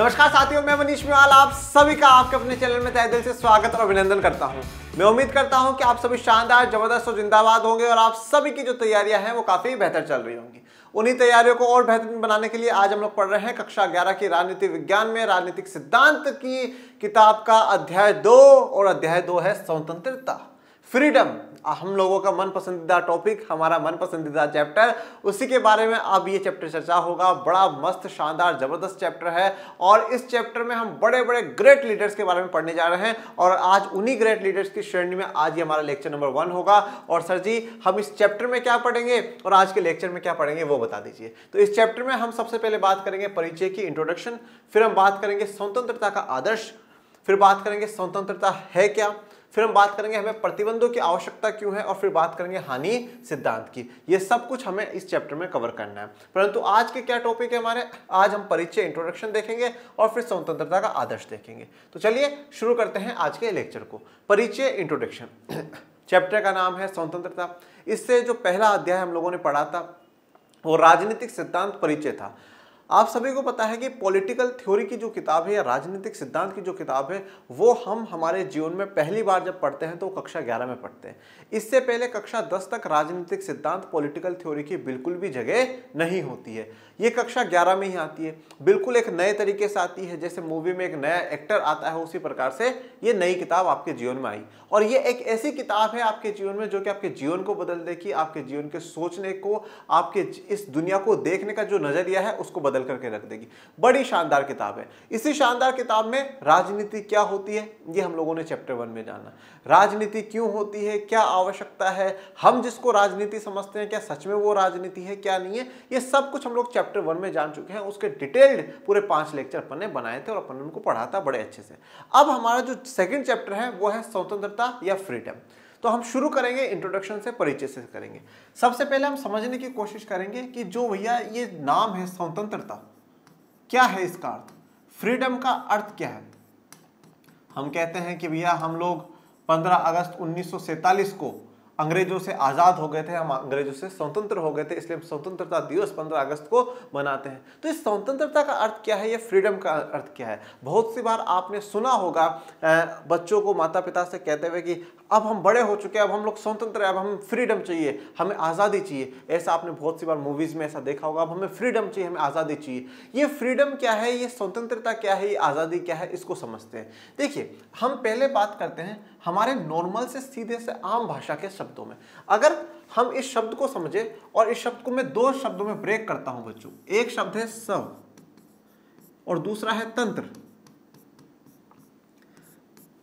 नमस्कार साथियों, मैं मनीष मेवाल आप सभी का आपके अपने चैनल में तहे दिल से स्वागत और अभिनंदन करता हूं। मैं उम्मीद करता हूं कि आप सभी शानदार, जबरदस्त और जिंदाबाद होंगे और आप सभी की जो तैयारियां हैं वो काफी बेहतर चल रही होंगी। उन्हीं तैयारियों को और बेहतरीन बनाने के लिए आज हम लोग पढ़ रहे हैं कक्षा 11 की राजनीति विज्ञान में राजनीतिक सिद्धांत की किताब का अध्याय 2 और अध्याय 2 है स्वतंत्रता, फ्रीडम। हम लोगों का मन पसंदीदा टॉपिक, हमारा मन पसंदीदा चैप्टर, उसी के बारे में अब ये चैप्टर चर्चा होगा। बड़ा मस्त, शानदार, जबरदस्त चैप्टर है और इस चैप्टर में हम बड़े बड़े ग्रेट लीडर्स के बारे में पढ़ने जा रहे हैं और आज उन्हीं ग्रेट लीडर्स की श्रेणी में आज ये हमारा लेक्चर नंबर 1 होगा। और सर जी, हम इस चैप्टर में क्या पढ़ेंगे और आज के लेक्चर में क्या पढ़ेंगे वो बता दीजिए। तो इस चैप्टर में हम सबसे पहले बात करेंगे परिचय की, इंट्रोडक्शन, फिर हम बात करेंगे स्वतंत्रता का आदर्श, फिर बात करेंगे स्वतंत्रता है क्या, फिर हम बात करेंगे हमें प्रतिबंधों की आवश्यकता क्यों है और फिर बात करेंगे हानि सिद्धांत की। ये सब कुछ हमें इस चैप्टर में कवर करना है। परंतु आज के क्या टॉपिक है हमारे, आज हम परिचय, इंट्रोडक्शन देखेंगे और फिर स्वतंत्रता का आदर्श देखेंगे। तो चलिए शुरू करते हैं आज के लेक्चर को। परिचय, इंट्रोडक्शन। चैप्टर का नाम है स्वतंत्रता। इससे जो पहला अध्याय हम लोगों ने पढ़ा था वो राजनीतिक सिद्धांत परिचय था। आप सभी को पता है कि पॉलिटिकल थ्योरी की जो किताब है या राजनीतिक सिद्धांत की जो किताब है वो हम हमारे जीवन में पहली बार जब पढ़ते हैं तो कक्षा 11 में पढ़ते हैं। इससे पहले कक्षा 10 तक राजनीतिक सिद्धांत, पॉलिटिकल थ्योरी की बिल्कुल भी जगह नहीं होती है। ये कक्षा 11 में ही आती है, बिल्कुल एक नए तरीके से आती है। जैसे मूवी में एक नया एक्टर आता है उसी प्रकार से ये नई किताब आपके जीवन में आई और ये एक ऐसी किताब है आपके जीवन में जो कि आपके जीवन को बदल देगी, आपके जीवन के सोचने को, आपके इस दुनिया को देखने का जो नजरिया है उसको बदल करके रख देगी। बड़ी शानदार किताब है। इसी शानदार किताब में राजनीति क्या होती है ये हम लोगों ने चैप्टर 1 में जाना। राजनीति क्यों होती है, क्या आवश्यकता है, हम जिसको राजनीति समझते हैं क्या सच में वो राजनीति है क्या नहीं है, ये सब कुछ हम लोग चैप्टर 1 में जान चुके हैं। उसके डिटेल्ड पूरे 5 लेक्चर अपन ने बनाए थे और अपन ने उनको पढ़ा था बड़े अच्छे से। अब हमारा जो सेकंड चैप्टर है वो है स्वतंत्रता या फ्रीडम। तो हम शुरू करेंगे इंट्रोडक्शन से, परिचय से करेंगे। सबसे पहले हम समझने की कोशिश करेंगे कि जो भैया ये नाम है स्वतंत्रता, क्या है इसका अर्थ, फ्रीडम का अर्थ क्या है। हम कहते हैं कि भैया हम लोग 15 अगस्त 1947 को अंग्रेजों से आज़ाद हो गए थे, हम अंग्रेजों से स्वतंत्र हो गए थे, इसलिए हम स्वतंत्रता दिवस 15 अगस्त को मनाते हैं। तो इस स्वतंत्रता का अर्थ क्या है, ये फ्रीडम का अर्थ क्या है। बहुत सी बार आपने सुना होगा बच्चों को माता पिता से कहते हुए कि अब हम बड़े हो चुके हैं, अब हम लोग स्वतंत्र हैं, अब हमें फ्रीडम चाहिए, हमें आज़ादी चाहिए। ऐसा आपने बहुत सी बार मूवीज़ में ऐसा देखा होगा, अब हमें फ्रीडम चाहिए, हमें आज़ादी चाहिए। ये फ्रीडम क्या है, ये स्वतंत्रता क्या है, ये आज़ादी क्या है, इसको समझते हैं। देखिए, हम पहले बात करते हैं हमारे नॉर्मल से सीधे से आम भाषा के शब्दों में। अगर हम इस शब्द को समझे और इस शब्द को मैं 2 शब्दों में ब्रेक करता हूं बच्चों। एक शब्द है स्व और दूसरा है तंत्र।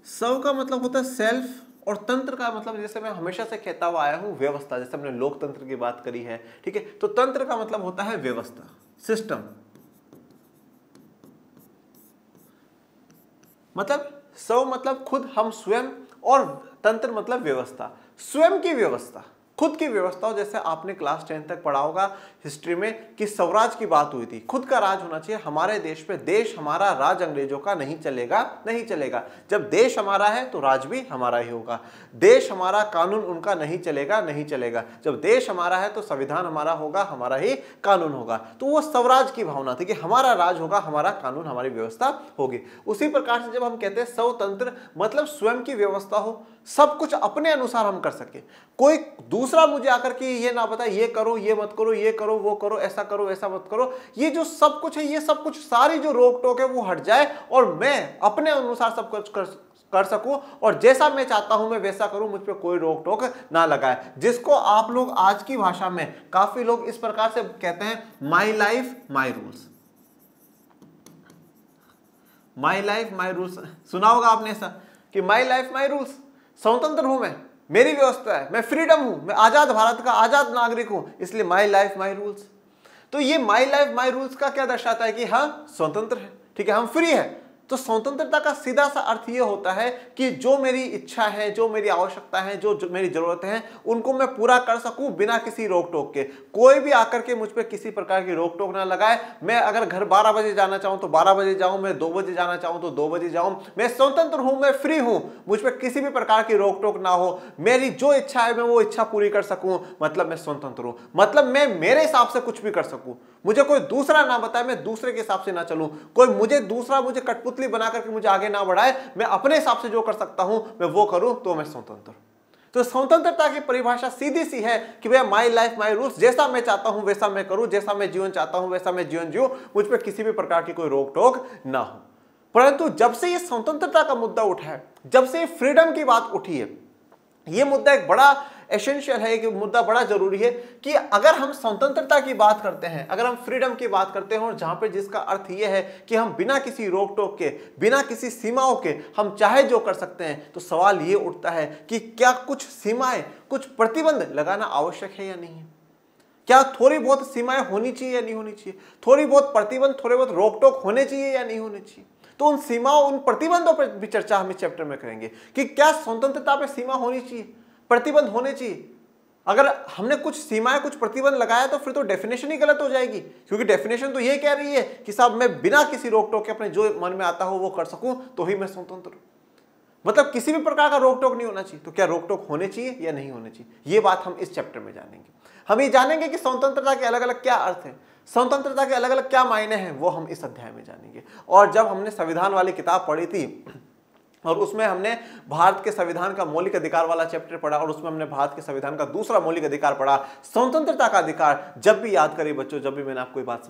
स्व का मतलब होता है सेल्फ और तंत्र का मतलब, जैसे मैं हमेशा से कहता हुआ आया हूं, व्यवस्था। जैसे हमने लोकतंत्र की बात करी है, ठीक है, तो तंत्र का मतलब होता है व्यवस्था, सिस्टम। मतलब स्व मतलब खुद, हम स्वयं, और तंत्र मतलब व्यवस्था, स्वयं की व्यवस्था, खुद की व्यवस्था। जैसे आपने क्लास 10 तक पढ़ा होगा हिस्ट्री में कि स्वराज की बात हुई थी, खुद का राज होना चाहिए हमारे देश पे। देश हमारा, राज अंग्रेजों का नहीं चलेगा, नहीं चलेगा। जब देश हमारा है तो राज भी हमारा ही होगा। देश हमारा, कानून उनका नहीं चलेगा, नहीं चलेगा। जब देश हमारा है तो संविधान हमारा होगा, हमारा ही कानून होगा। तो वो स्वराज की भावना थी कि हमारा राज होगा, हमारा कानून, हमारी व्यवस्था होगी। उसी प्रकार से जब हम कहते हैं स्वतंत्र, मतलब स्वयं की व्यवस्था हो, सब कुछ अपने अनुसार हम कर सके। कोई दूसरा मुझे आकर के ये ना बताए ये करो, ये मत करो, ये करो, वो करो, ऐसा करो, ऐसा मत करो। ये जो सब कुछ है, ये सब कुछ, सारी जो रोक टोक है वो हट जाए और मैं अपने अनुसार सब कुछ कर सकूं और जैसा मैं चाहता हूं मैं वैसा करूं, मुझ पे कोई रोक टोक ना लगाए। जिसको आप लोग आज की भाषा में काफी लोग इस प्रकार से कहते हैं, माई life my rules. My life my rules सुना होगा आपने ऐसा कि माई लाइफ माई रूल्स, स्वतंत्र हूं मैं, मेरी व्यवस्था है, मैं फ्रीडम हूं, मैं आजाद भारत का आजाद नागरिक हूं, इसलिए माई लाइफ माई रूल्स। तो ये माई लाइफ माई रूल्स का क्या दर्शाता है कि हाँ स्वतंत्र है, ठीक है, हम फ्री है, तो स्वतंत्रता का सीधा सा अर्थ ये होता है कि जो मेरी इच्छा है, जो मेरी आवश्यकता है, जो मेरी जरूरतें हैं, उनको मैं पूरा कर सकूं बिना किसी रोक टोक के। कोई भी आकर के मुझ पे किसी प्रकार की रोक टोक ना लगाए। मैं अगर घर 12 बजे जाना चाहूं तो 12 बजे जाऊं, मैं 2 बजे जाना चाहूं तो 2 बजे जाऊं। मैं स्वतंत्र हूं, मैं फ्री हूं, मुझ पे किसी भी प्रकार की रोक टोक ना हो। मेरी जो इच्छा है मैं वो इच्छा पूरी कर सकूं, मतलब मैं स्वतंत्र हूं। मतलब मैं मेरे हिसाब से कुछ भी कर सकूं, मुझे कोई दूसरा ना बताए, मैं दूसरे के हिसाब से ना चलूं, कोई मुझे कठपुतली बना करके मुझे आगे ना बढ़ाए। मैं अपने हिसाब से जो कर सकता हूं मैं वो करूं, तो मैं स्वतंत्र हूं। तो स्वतंत्रता की परिभाषा सीधी सी है कि भैया माई लाइफ माई रूल्स, जैसा मैं चाहता हूं वैसा मैं करूं, जैसा मैं जीवन चाहता हूं वैसा मैं जीवन जीऊं, मुझ पर किसी भी प्रकार की कोई रोक टोक ना हो। परंतु जब से ये स्वतंत्रता का मुद्दा उठा है, जब से फ्रीडम की बात उठी है, ये मुद्दा एक बड़ा एसेंशियल है, कि मुद्दा बड़ा जरूरी है कि अगर हम स्वतंत्रता की बात करते हैं, अगर हम फ्रीडम की बात करते हैं, और जहां पे जिसका अर्थ ये है कि हम बिना किसी रोक टोक के, बिना किसी सीमाओं के हम चाहे जो कर सकते हैं, तो सवाल ये उठता है कि क्या कुछ सीमाएं, कुछ प्रतिबंध लगाना आवश्यक है या नहीं है? क्या थोड़ी बहुत सीमाएं होनी चाहिए या नहीं होनी चाहिए? थोड़ी बहुत प्रतिबंध, थोड़े बहुत रोक टोक होने चाहिए या नहीं होने चाहिए? तो उन सीमाओं, उन प्रतिबंधों पर भी चर्चा हम इस चैप्टर में करेंगे कि क्या स्वतंत्रता पे सीमा होनी चाहिए, प्रतिबंध होने चाहिए। अगर हमने कुछ सीमाएं, कुछ प्रतिबंध लगाया तो फिर तो डेफिनेशन ही गलत हो जाएगी, क्योंकि डेफिनेशन तो ये कह रही है कि साहब मैं बिना किसी रोक टोक के अपने जो मन में आता हो वो कर सकूं, तो ही मैं स्वतंत्र हूं। मतलब किसी भी प्रकार का रोक टोक नहीं होना चाहिए। तो क्या रोक टोक होने चाहिए या नहीं होने चाहिए, ये बात हम इस चैप्टर में जानेंगे। हम ये जानेंगे कि स्वतंत्रता के अलग अलग क्या अर्थ है, स्वतंत्रता के अलग अलग क्या मायने हैं, वो हम इस अध्याय में जानेंगे। और जब हमने संविधान वाली किताब पढ़ी थी और उसमें हमने भारत के संविधान का मौलिक अधिकार वाला चैप्टर पढ़ा, और उसमें हमने भारत के संविधान का दूसरा मौलिक अधिकार पढ़ा, स्वतंत्रता का अधिकार। जब भी याद करिए बच्चों, जब भी मैंने आपको ये बात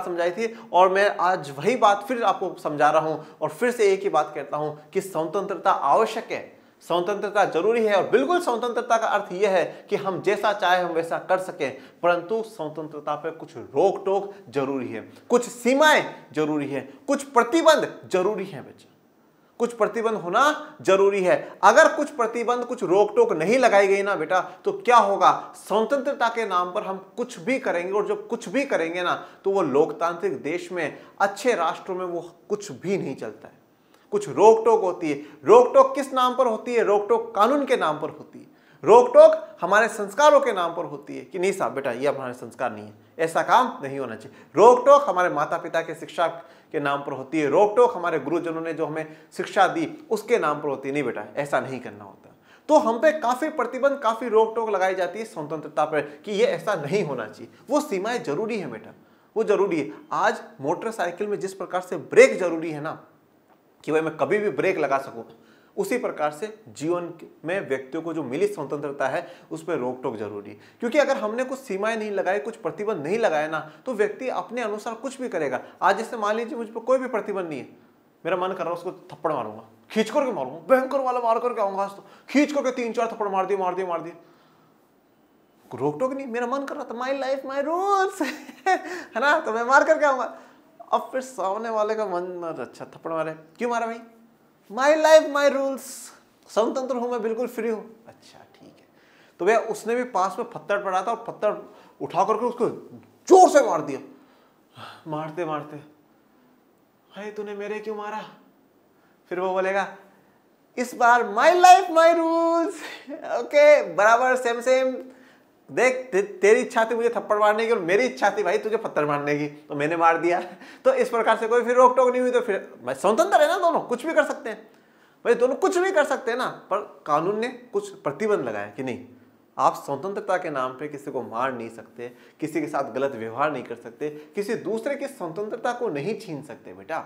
समझाई थी, और मैं आज वही बात फिर आपको समझा रहा हूं, और फिर से एक ही बात कहता हूं कि स्वतंत्रता आवश्यक है, स्वतंत्रता जरूरी है। और बिल्कुल स्वतंत्रता का अर्थ यह है कि हम जैसा चाहे हम वैसा कर सकें, परंतु स्वतंत्रता पे कुछ रोक टोक जरूरी है, कुछ सीमाएं जरूरी है, कुछ प्रतिबंध जरूरी है बच्चा, कुछ प्रतिबंध होना जरूरी है। अगर कुछ प्रतिबंध, कुछ रोक टोक नहीं लगाई गई ना बेटा, तो क्या होगा, स्वतंत्रता के नाम पर हम कुछ भी करेंगे, और जब कुछ भी करेंगे ना, तो वो लोकतांत्रिक देश में, अच्छे राष्ट्रों में वो कुछ भी नहीं चलता है। कुछ रोक टोक होती है। रोक टोक किस नाम पर होती है? रोक टोक कानून के नाम पर होती है। रोक टोक हमारे संस्कारों के नाम पर होती है कि नहीं साहब बेटा ये हमारे संस्कार नहीं है, ऐसा काम नहीं होना चाहिए। रोक टोक हमारे माता पिता के शिक्षा के नाम पर होती है। रोक टोक हमारे गुरुजनों ने जो हमें शिक्षा दी उसके नाम पर होती है, नहीं बेटा ऐसा नहीं करना होता। तो हम पे काफी प्रतिबंध, काफी रोक टोक लगाई जाती है स्वतंत्रता पर कि ये ऐसा नहीं होना चाहिए। वो सीमाएं जरूरी है बेटा, वो जरूरी है। आज मोटरसाइकिल में जिस प्रकार से ब्रेक जरूरी है ना, कि भाई मैं कभी भी ब्रेक लगा सकूं, उसी प्रकार से जीवन में व्यक्तियों को जो मिली स्वतंत्रता है उस पर रोक टोक जरूरी है। क्योंकि अगर हमने कुछ सीमाएं नहीं लगाई, कुछ प्रतिबंध नहीं लगाए ना, तो व्यक्ति अपने अनुसार कुछ भी करेगा। आज जैसे मान लीजिए मुझ पर कोई भी प्रतिबंध नहीं है, मेरा मन कर रहा है उसको थप्पड़ मारूंगा, खींच करके मारूंगा, भयंकर वाला मार करके आऊंगा, आज तो खींच करके 3-4 थप्पड़ मार दिए। रोक टोक नहीं, मेरा मन कर रहा था, माई लाइफ माई रूल्स है ना, तो मैं मार करके आऊंगा। अब फिर सामने वाले का मन, अच्छा थप्पड़ मारे, क्यों मारा भाई? माई लाइफ माई रूल्स, स्वतंत्र हूं मैं, बिल्कुल फ्री हूं। अच्छा ठीक है। तो भैया उसने भी पास में पत्थर पड़ा था और पत्थर उठा करके उसको जोर से मार दिया। मारते मारते, भाई तूने मेरे क्यों मारा? फिर वो बोलेगा इस बार my life my rules, okay बराबर सेम। देख तेरी इच्छा थी मुझे थप्पड़ मारने की और मेरी इच्छा थी भाई तुझे पत्थर मारने की, तो मैंने मार दिया। तो इस प्रकार से कोई फिर रोक टोक नहीं हुई। तो फिर मैं स्वतंत्र है ना, दोनों कुछ भी कर सकते हैं भाई, दोनों कुछ भी कर सकते हैं ना। पर कानून ने कुछ प्रतिबंध लगाया कि नहीं, आप स्वतंत्रता के नाम पे किसी को मार नहीं सकते, किसी के साथ गलत व्यवहार नहीं कर सकते, किसी दूसरे की स्वतंत्रता को नहीं छीन सकते बेटा।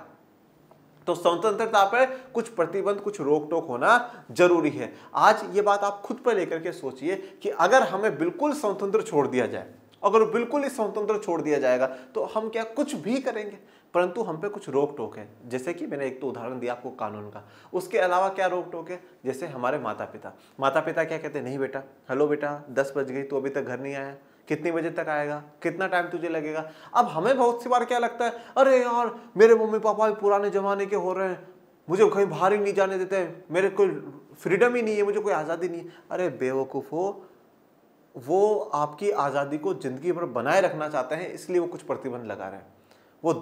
तो स्वतंत्रता पर कुछ प्रतिबंध, कुछ रोक टोक होना जरूरी है। आज ये बात आप खुद पर लेकर के सोचिए कि अगर हमें बिल्कुल स्वतंत्र छोड़ दिया जाए, अगर बिल्कुल ही स्वतंत्र छोड़ दिया जाएगा तो हम क्या कुछ भी करेंगे, परंतु हम पे कुछ रोक टोक है। जैसे कि मैंने एक तो उदाहरण दिया आपको कानून का, उसके अलावा क्या रोक टोक है? जैसे हमारे माता पिता क्या कहते हैं, नहीं बेटा, हेलो बेटा 10 बज गई, तू अभी तक घर नहीं आया, कितने बजे तक आएगा, कितना टाइम तुझे लगेगा? अब हमें बहुत सी बार क्या लगता है, अरे यार मेरे मम्मी पापा पुराने जमाने के हो रहे हैं, मुझे कहीं बाहर ही नहीं जाने देते, मेरे कोई फ्रीडम ही नहीं है, मुझे कोई आज़ादी नहीं है। अरे बेवकूफ़ हो, वो आपकी आज़ादी को जिंदगी भर बनाए रखना चाहते हैं, इसलिए वो कुछ प्रतिबंध लगा रहे हैं। वो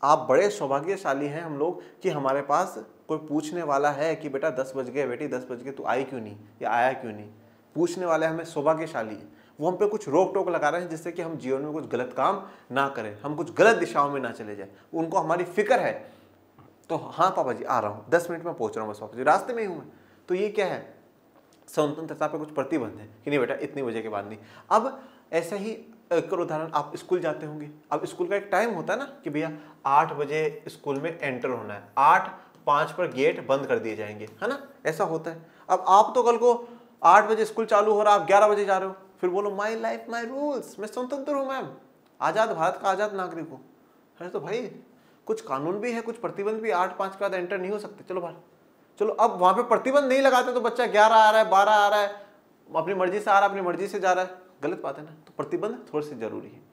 आप बड़े सौभाग्यशाली हैं हम लोग कि हमारे पास कोई पूछने वाला है कि बेटा 10 बज गए, बेटी 10 बज गए, तू आई क्यों नहीं या आया क्यों नहीं। पूछने वाले हमें सौभाग्यशाली है, वो हम पे कुछ रोक टोक लगा रहे हैं जिससे कि हम जीवन में कुछ गलत काम ना करें, हम कुछ गलत दिशाओं में ना चले जाए। उनको हमारी फिक्र है। तो हाँ पापा जी आ रहा हूँ, 10 मिनट में पहुँच रहा हूँ, बस पापा जी रास्ते में ही हूँ मैं। तो ये क्या है, स्वतंत्रता पे कुछ प्रतिबंध है कि नहीं बेटा इतनी बजे के बाद नहीं। अब ऐसा ही एक और उदाहरण, आप स्कूल जाते होंगे। अब स्कूल का एक टाइम होता है ना कि भैया 8 बजे स्कूल में एंटर होना है, 8:05 पर गेट बंद कर दिए जाएंगे, है ना, ऐसा होता है। अब आप तो कल को 8 बजे स्कूल चालू हो रहा है, आप 11 बजे जा रहे हो, फिर बोलो माई लाइफ माई रूल्स, मैं स्वतंत्र हूँ मैम, आज़ाद भारत का आज़ाद नागरिक हूँ। अरे तो भाई कुछ कानून भी है, कुछ प्रतिबंध भी, 8:05 के बाद एंटर नहीं हो सकते, चलो बाहर चलो। अब वहां पे प्रतिबंध नहीं लगाते तो बच्चा 11 आ रहा है, 12 आ रहा है, अपनी मर्जी से आ रहा है, अपनी मर्जी से जा रहा है, गलत बात है ना। तो प्रतिबंध थोड़े से जरूरी है,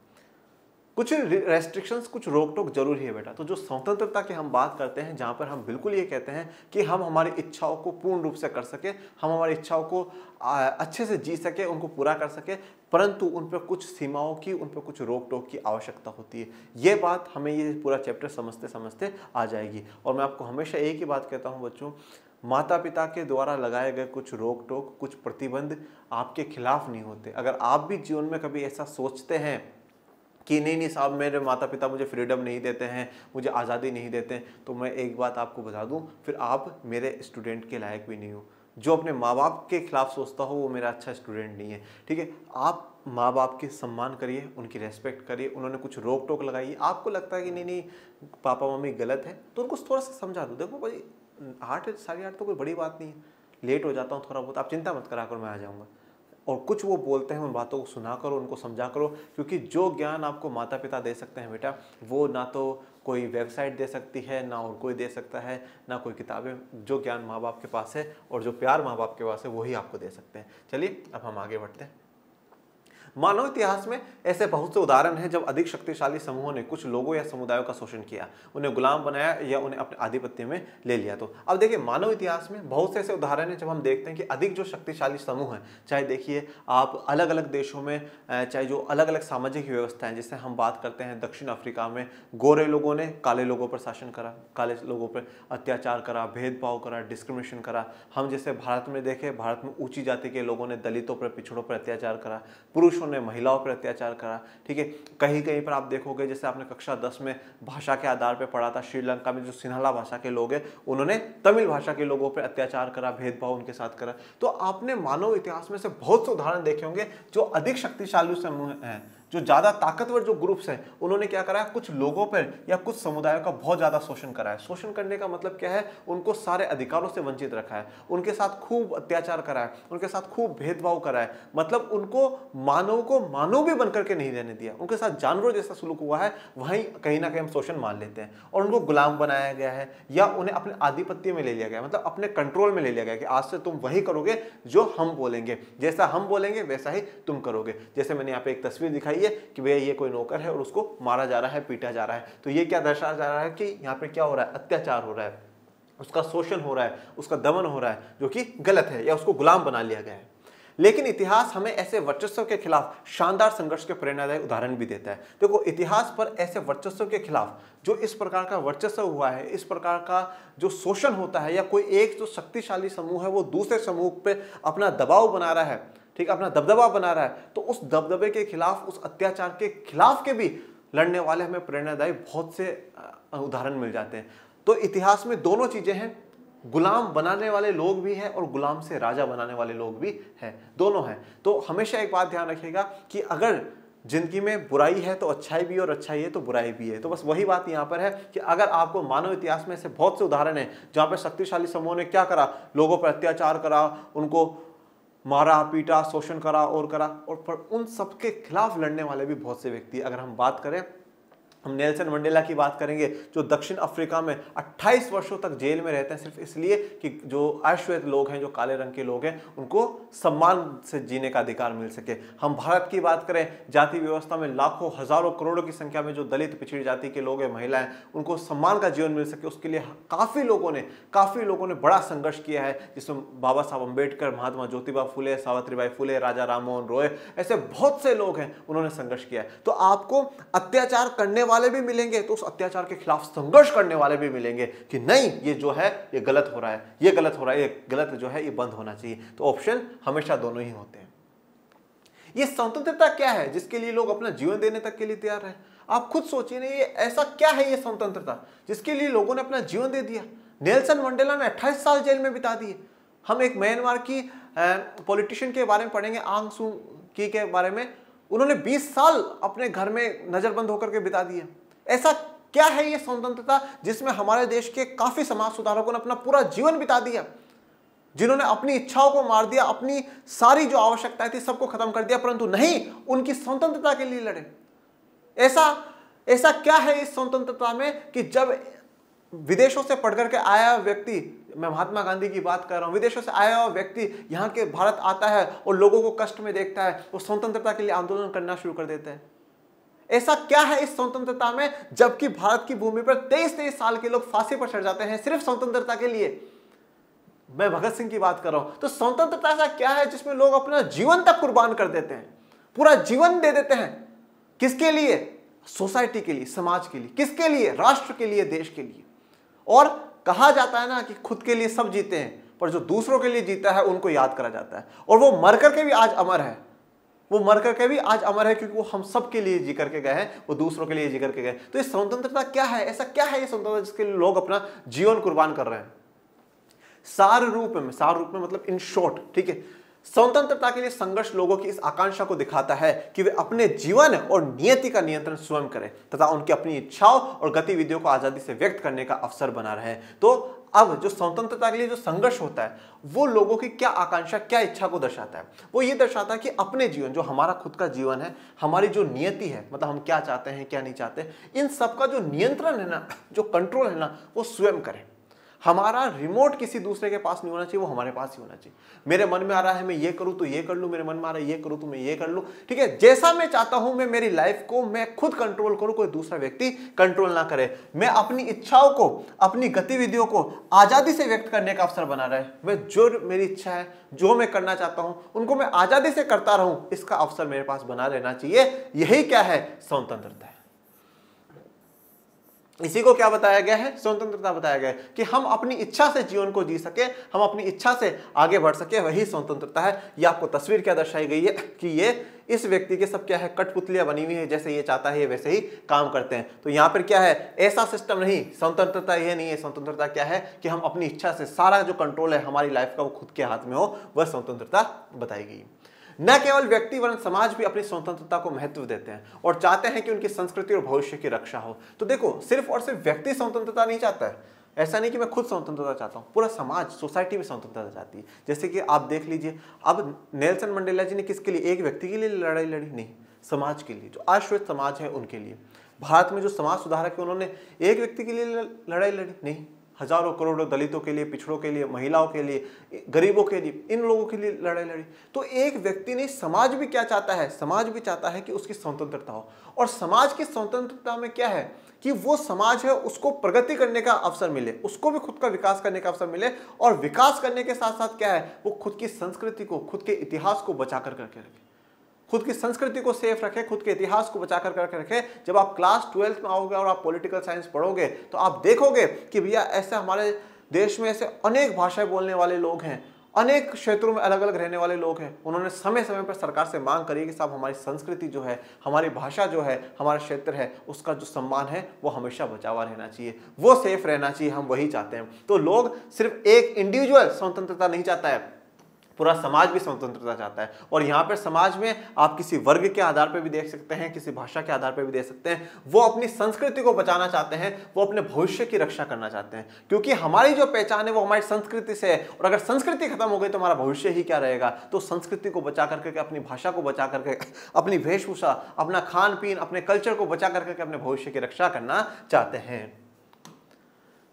कुछ रेस्ट्रिक्शंस, कुछ रोक टोक जरूरी है बेटा। तो जो स्वतंत्रता की हम बात करते हैं, जहां पर हम बिल्कुल ये कहते हैं कि हम हमारी इच्छाओं को पूर्ण रूप से कर सके, हम हमारी इच्छाओं को अच्छे से जी सके, उनको पूरा कर सके, परंतु उन पर कुछ सीमाओं की, उन पर कुछ रोक टोक की आवश्यकता होती है। ये बात हमें ये पूरा चैप्टर समझते समझते आ जाएगी। और मैं आपको हमेशा एक ही बात कहता हूँ बच्चों, माता पिता के द्वारा लगाए गए कुछ रोक टोक, कुछ प्रतिबंध आपके खिलाफ नहीं होते। अगर आप भी जीवन में कभी ऐसा सोचते हैं कि नहीं नहीं साहब मेरे माता पिता मुझे फ्रीडम नहीं देते हैं, मुझे आज़ादी नहीं देते हैं, तो मैं एक बात आपको बता दूं, फिर आप मेरे स्टूडेंट के लायक भी नहीं हो। जो अपने माँ बाप के खिलाफ सोचता हो वो मेरा अच्छा स्टूडेंट नहीं है, ठीक है। आप माँ बाप के सम्मान करिए, उनकी रेस्पेक्ट करिए। उन्होंने कुछ रोक टोक लगाई, आपको लगता है कि नहीं नहीं पापा मम्मी गलत है, तो उनको थोड़ा सा समझा दो। देखो भाई 8 साढ़े 8 तो कोई बड़ी बात नहीं है, लेट हो जाता हूँ थोड़ा बहुत, आप चिंता मत करा करो, मैं आ जाऊँगा। और कुछ वो बोलते हैं उन बातों को सुना करो, उनको समझा करो, क्योंकि जो ज्ञान आपको माता पिता दे सकते हैं बेटा, वो ना तो कोई वेबसाइट दे सकती है, ना और कोई दे सकता है, ना कोई किताबें। जो ज्ञान माँ बाप के पास है और जो प्यार माँ बाप के पास है वही आपको दे सकते हैं। चलिए अब हम आगे बढ़ते हैं। मानव इतिहास में ऐसे बहुत से उदाहरण हैं जब अधिक शक्तिशाली समूहों ने कुछ लोगों या समुदायों का शोषण किया, उन्हें गुलाम बनाया या उन्हें अपने आधिपत्य में ले लिया। तो अब देखिए मानव इतिहास में बहुत से ऐसे उदाहरण हैं जब हम देखते हैं कि अधिक जो शक्तिशाली समूह हैं, चाहे देखिए आप अलग अलग देशों में, चाहे जो अलग अलग सामाजिक व्यवस्था है, जैसे हम बात करते हैं दक्षिण अफ्रीका में गोरे लोगों ने काले लोगों पर शासन करा, काले लोगों पर अत्याचार करा, भेदभाव करा, डिस्क्रिमिनेशन करा। हम जैसे भारत में देखें, भारत में ऊंची जाति के लोगों ने दलितों पर, पिछड़ों पर अत्याचार करा, पुरुषों ने महिलाओं पर अत्याचार करा, ठीक है। कहीं कहीं पर आप देखोगे, जैसे आपने कक्षा 10 में भाषा के आधार पर पढ़ा था, श्रीलंका में जो सिन्हाला भाषा के लोग हैं उन्होंने तमिल भाषा के लोगों पर अत्याचार करा, भेदभाव उनके साथ करा। तो आपने मानव इतिहास में से बहुत से उदाहरण देखे होंगे जो अधिक शक्तिशाली समूह हैं, जो ज्यादा ताकतवर जो ग्रुप्स हैं, उन्होंने क्या करा है, कुछ लोगों पर या कुछ समुदायों का बहुत ज्यादा शोषण करा है। शोषण करने का मतलब क्या है, उनको सारे अधिकारों से वंचित रखा है, उनके साथ खूब अत्याचार करा है, उनके साथ खूब भेदभाव करा है, मतलब उनको मानव को मानव भी बनकर के नहीं रहने दिया, उनके साथ जानवरों जैसा सुलूक हुआ है। वहीं कहीं ना कहीं हम शोषण मान लेते हैं और उनको गुलाम बनाया गया है या उन्हें अपने आधिपत्य में ले लिया गया, मतलब अपने कंट्रोल में ले लिया गया कि आज से तुम वही करोगे जो हम बोलेंगे, जैसा हम बोलेंगे वैसा ही तुम करोगे। जैसे मैंने यहाँ पे एक तस्वीर दिखाई है कि भैया ये कोई नौकर है और उसको मारा जा रहा है, पीटा जा रहा है, तो ये क्या दर्शाया जा रहा है कि यहाँ पे क्या हो रहा है, अत्याचार हो रहा है, उसका शोषण हो रहा है, उसका दमन हो रहा है, जो कि गलत है, या उसको गुलाम बना लिया गया है। लेकिन इतिहास हमें ऐसे वर्चस्व के खिलाफ शानदार संघर्ष के प्रेरणादायक उदाहरण भी देता है। देखो इतिहास पर ऐसे वर्चस्व के खिलाफ, जो इस प्रकार का वर्चस्व हुआ है, इस प्रकार का जो शोषण होता है, या कोई एक जो शक्तिशाली समूह है वो दूसरे समूह पे अपना दबाव बना रहा है, ठीक, अपना दबदबा बना रहा है, तो उस दबदबे के खिलाफ, उस अत्याचार के खिलाफ के भी लड़ने वाले हमें प्रेरणादायी बहुत से उदाहरण मिल जाते हैं। तो इतिहास में दोनों चीजें हैं, गुलाम बनाने वाले लोग भी हैं और गुलाम से राजा बनाने वाले लोग भी हैं, दोनों हैं। तो हमेशा एक बात ध्यान रखिएगा कि अगर जिंदगी में बुराई है तो अच्छाई भी है, और अच्छाई है तो बुराई भी है। तो बस वही बात यहाँ पर है कि अगर आपको मानव इतिहास में से बहुत से उदाहरण हैं जहाँ पर शक्तिशाली समूह ने क्या करा, लोगों पर अत्याचार करा, उनको मारा, पीटा, शोषण करा और करा, और पर उन सबके खिलाफ लड़ने वाले भी बहुत से व्यक्ति। अगर हम बात करें, हम नेल्सन मंडेला की बात करेंगे, जो दक्षिण अफ्रीका में 28 वर्षों तक जेल में रहते हैं सिर्फ इसलिए कि जो अश्वेत लोग हैं, जो काले रंग के लोग हैं, उनको सम्मान से जीने का अधिकार मिल सके। हम भारत की बात करें, जाति व्यवस्था में लाखों, हजारों, करोड़ों की संख्या में जो दलित, पिछड़ी जाति के लोग हैं, महिलाएं, उनको सम्मान का जीवन मिल सके, उसके लिए काफी लोगों ने बड़ा संघर्ष किया है, जिसमें बाबा साहब अम्बेडकर, महात्मा ज्योतिबा फुले, सावित्रीबाई फुले, राजा राम मोहन रॉय, ऐसे बहुत से लोग हैं, उन्होंने संघर्ष किया है। तो आपको अत्याचार करने वाले वाले भी मिलेंगे तो उस अत्याचार के खिलाफ संघर्ष करने वाले भी मिलेंगे कि नहीं, ये जो है ये गलत हो रहा है, ये गलत हो रहा है, ये गलत जो है ये बंद होना चाहिए। तो ऑप्शन हमेशा दोनों ही होते हैं। ये स्वतंत्रता क्या है जिसके लिए लोग अपना जीवन देने तक के लिए तैयार हैं? आप खुद सोचिए ना, ये ऐसा क्या है ये स्वतंत्रता जिसके लिए लोगों ने अपना जीवन दे दिया? नेल्सन मंडेला ने 28 साल जेल में बिता दिए। हम एक म्यांमार की पॉलिटिशियन के बारे में पढ़ेंगे, आंग सू की के बारे में। उन्होंने 20 साल अपने घर में नजरबंद होकर के बिता दिए। ऐसा क्या है ये स्वतंत्रता जिसमें हमारे देश के काफी समाज सुधारकों ने अपना पूरा जीवन बिता दिया, जिन्होंने अपनी इच्छाओं को मार दिया, अपनी सारी जो आवश्यकताएं थी सबको खत्म कर दिया, परंतु नहीं, उनकी स्वतंत्रता के लिए लड़े। ऐसा क्या है इस स्वतंत्रता में कि जब विदेशों से पढ़ करके आया व्यक्ति, मैं महात्मा गांधी की बात कर रहा हूं, विदेशों से आया हुआ व्यक्ति यहाँ के भारत आता है और लोगों को कष्ट में देखता है, वो स्वतंत्रता के लिए आंदोलन करना शुरू कर देते हैं। ऐसा क्या है इस स्वतंत्रता में जबकि भारत की भूमि पर 23-23 साल के लोग फांसी पर चढ़ जाते हैं सिर्फ स्वतंत्रता के लिए? मैं भगत सिंह की बात कर रहा हूं। तो स्वतंत्रता ऐसा क्या है जिसमें लोग अपना जीवन तक कुर्बान कर देते हैं, पूरा जीवन दे देते हैं? किसके लिए? सोसाइटी के लिए, समाज के लिए। किसके लिए? राष्ट्र के लिए, देश के लिए। और कहा जाता है ना कि खुद के लिए सब जीते हैं, पर जो दूसरों के लिए जीता है उनको याद करा जाता है। और वो मर करके भी आज अमर है, वो मर करके भी आज अमर है, क्योंकि वो हम सब के लिए जी करके गए हैं, वो दूसरों के लिए जी करके गए। तो ये स्वतंत्रता क्या है? ऐसा क्या है ये स्वतंत्रता जिसके लिए लोग अपना जीवन कुर्बान कर रहे हैं? सार रूप में मतलब इन शॉर्ट, ठीक है, स्वतंत्रता के लिए संघर्ष लोगों की इस आकांक्षा को दिखाता है कि वे अपने जीवन और नियति का नियंत्रण स्वयं करें तथा उनकी अपनी इच्छाओं और गतिविधियों को आजादी से व्यक्त करने का अवसर बना रहे। तो अब जो स्वतंत्रता के लिए जो संघर्ष होता है वो लोगों की क्या आकांक्षा, क्या इच्छा को दर्शाता है? वो ये दर्शाता है कि अपने जीवन, जो हमारा खुद का जीवन है, हमारी जो नियति है, मतलब हम क्या चाहते हैं क्या नहीं चाहते, इन सब का जो नियंत्रण है ना, जो कंट्रोल है ना, वो स्वयं करें। हमारा रिमोट किसी दूसरे के पास नहीं होना चाहिए, वो हमारे पास ही होना चाहिए। मेरे मन में आ रहा है मैं ये करूं तो ये कर लूं, मेरे मन में आ रहा है ये करूं तो मैं ये कर लूं, ठीक है। जैसा मैं चाहता हूं, मैं मेरी लाइफ को मैं खुद कंट्रोल करूं, कोई दूसरा व्यक्ति कंट्रोल ना करे। मैं अपनी इच्छाओं को, अपनी गतिविधियों को आजादी से व्यक्त करने का अवसर बना रहे। मैं जो मेरी इच्छा है, जो मैं करना चाहता हूं, उनको मैं आजादी से करता रहूं, इसका अवसर मेरे पास बना रहना चाहिए। यही क्या है? स्वतंत्रता है। इसी को क्या बताया गया है? स्वतंत्रता बताया गया है कि हम अपनी इच्छा से जीवन को जी सके, हम अपनी इच्छा से आगे बढ़ सके, वही स्वतंत्रता है। ये आपको तस्वीर क्या दर्शाई गई है कि ये इस व्यक्ति के सब क्या है, कठपुतलियां बनी हुई है, जैसे ये चाहता है ये वैसे ही काम करते हैं। तो यहाँ पर क्या है, ऐसा सिस्टम नहीं, स्वतंत्रता ये नहीं है। स्वतंत्रता क्या है कि हम अपनी इच्छा से सारा जो कंट्रोल है हमारी लाइफ का वो खुद के हाथ में हो, वह स्वतंत्रता बताई गई। न केवल व्यक्ति वरन समाज भी अपनी स्वतंत्रता को महत्व देते हैं और चाहते हैं कि उनकी संस्कृति और भविष्य की रक्षा हो। तो देखो, सिर्फ और सिर्फ व्यक्ति स्वतंत्रता नहीं चाहता है, ऐसा नहीं कि मैं खुद स्वतंत्रता चाहता हूँ, पूरा समाज, सोसाइटी भी स्वतंत्रता चाहती है। जैसे कि आप देख लीजिए, अब नेल्सन मंडेला जी ने किसके लिए, एक व्यक्ति के लिए लड़ाई लड़ी? नहीं, समाज के लिए, जो आश्रित समाज है उनके लिए। भारत में जो समाज सुधारक है उन्होंने एक व्यक्ति के लिए लड़ाई लड़ी? नहीं, हजारों करोड़ों दलितों के लिए, पिछड़ों के लिए, महिलाओं के लिए, गरीबों के लिए, इन लोगों के लिए लड़ाई लड़ी। तो एक व्यक्ति नहीं, समाज भी क्या चाहता है? समाज भी चाहता है कि उसकी स्वतंत्रता हो। और समाज की स्वतंत्रता में क्या है कि वो समाज है उसको प्रगति करने का अवसर मिले, उसको भी खुद का विकास करने का अवसर मिले। और विकास करने के साथ साथ क्या है, वो खुद की संस्कृति को, खुद के इतिहास को बचा कर करके रखे, खुद की संस्कृति को सेफ रखे, खुद के इतिहास को बचा कर करके रखे। जब आप क्लास 12th में आओगे और आप पॉलिटिकल साइंस पढ़ोगे तो आप देखोगे कि भैया ऐसे हमारे देश में ऐसे अनेक भाषाएं बोलने वाले लोग हैं, अनेक क्षेत्रों में अलग अलग रहने वाले लोग हैं। उन्होंने समय समय पर सरकार से मांग करी कि साहब हमारी संस्कृति जो है, हमारी भाषा जो है, हमारा क्षेत्र है, उसका जो सम्मान है वो हमेशा बचा हुआ रहना चाहिए, वो सेफ रहना चाहिए। हम वही चाहते हैं। तो लोग सिर्फ एक इंडिविजुअल स्वतंत्रता नहीं चाहता है, पूरा समाज भी स्वतंत्रता चाहता है। और यहाँ पर समाज में आप किसी वर्ग के आधार पर भी देख सकते हैं, किसी भाषा के आधार पर भी देख सकते हैं। वो अपनी संस्कृति को बचाना चाहते हैं, वो अपने भविष्य की रक्षा करना चाहते हैं, क्योंकि हमारी जो पहचान है वो हमारी संस्कृति से है। और अगर संस्कृति खत्म हो गई तो हमारा भविष्य ही क्या रहेगा। तो संस्कृति को बचा करके, अपनी भाषा को बचा करके, अपनी वेशभूषा, अपना खान पीन, अपने कल्चर को बचा करके अपने भविष्य की रक्षा करना चाहते हैं।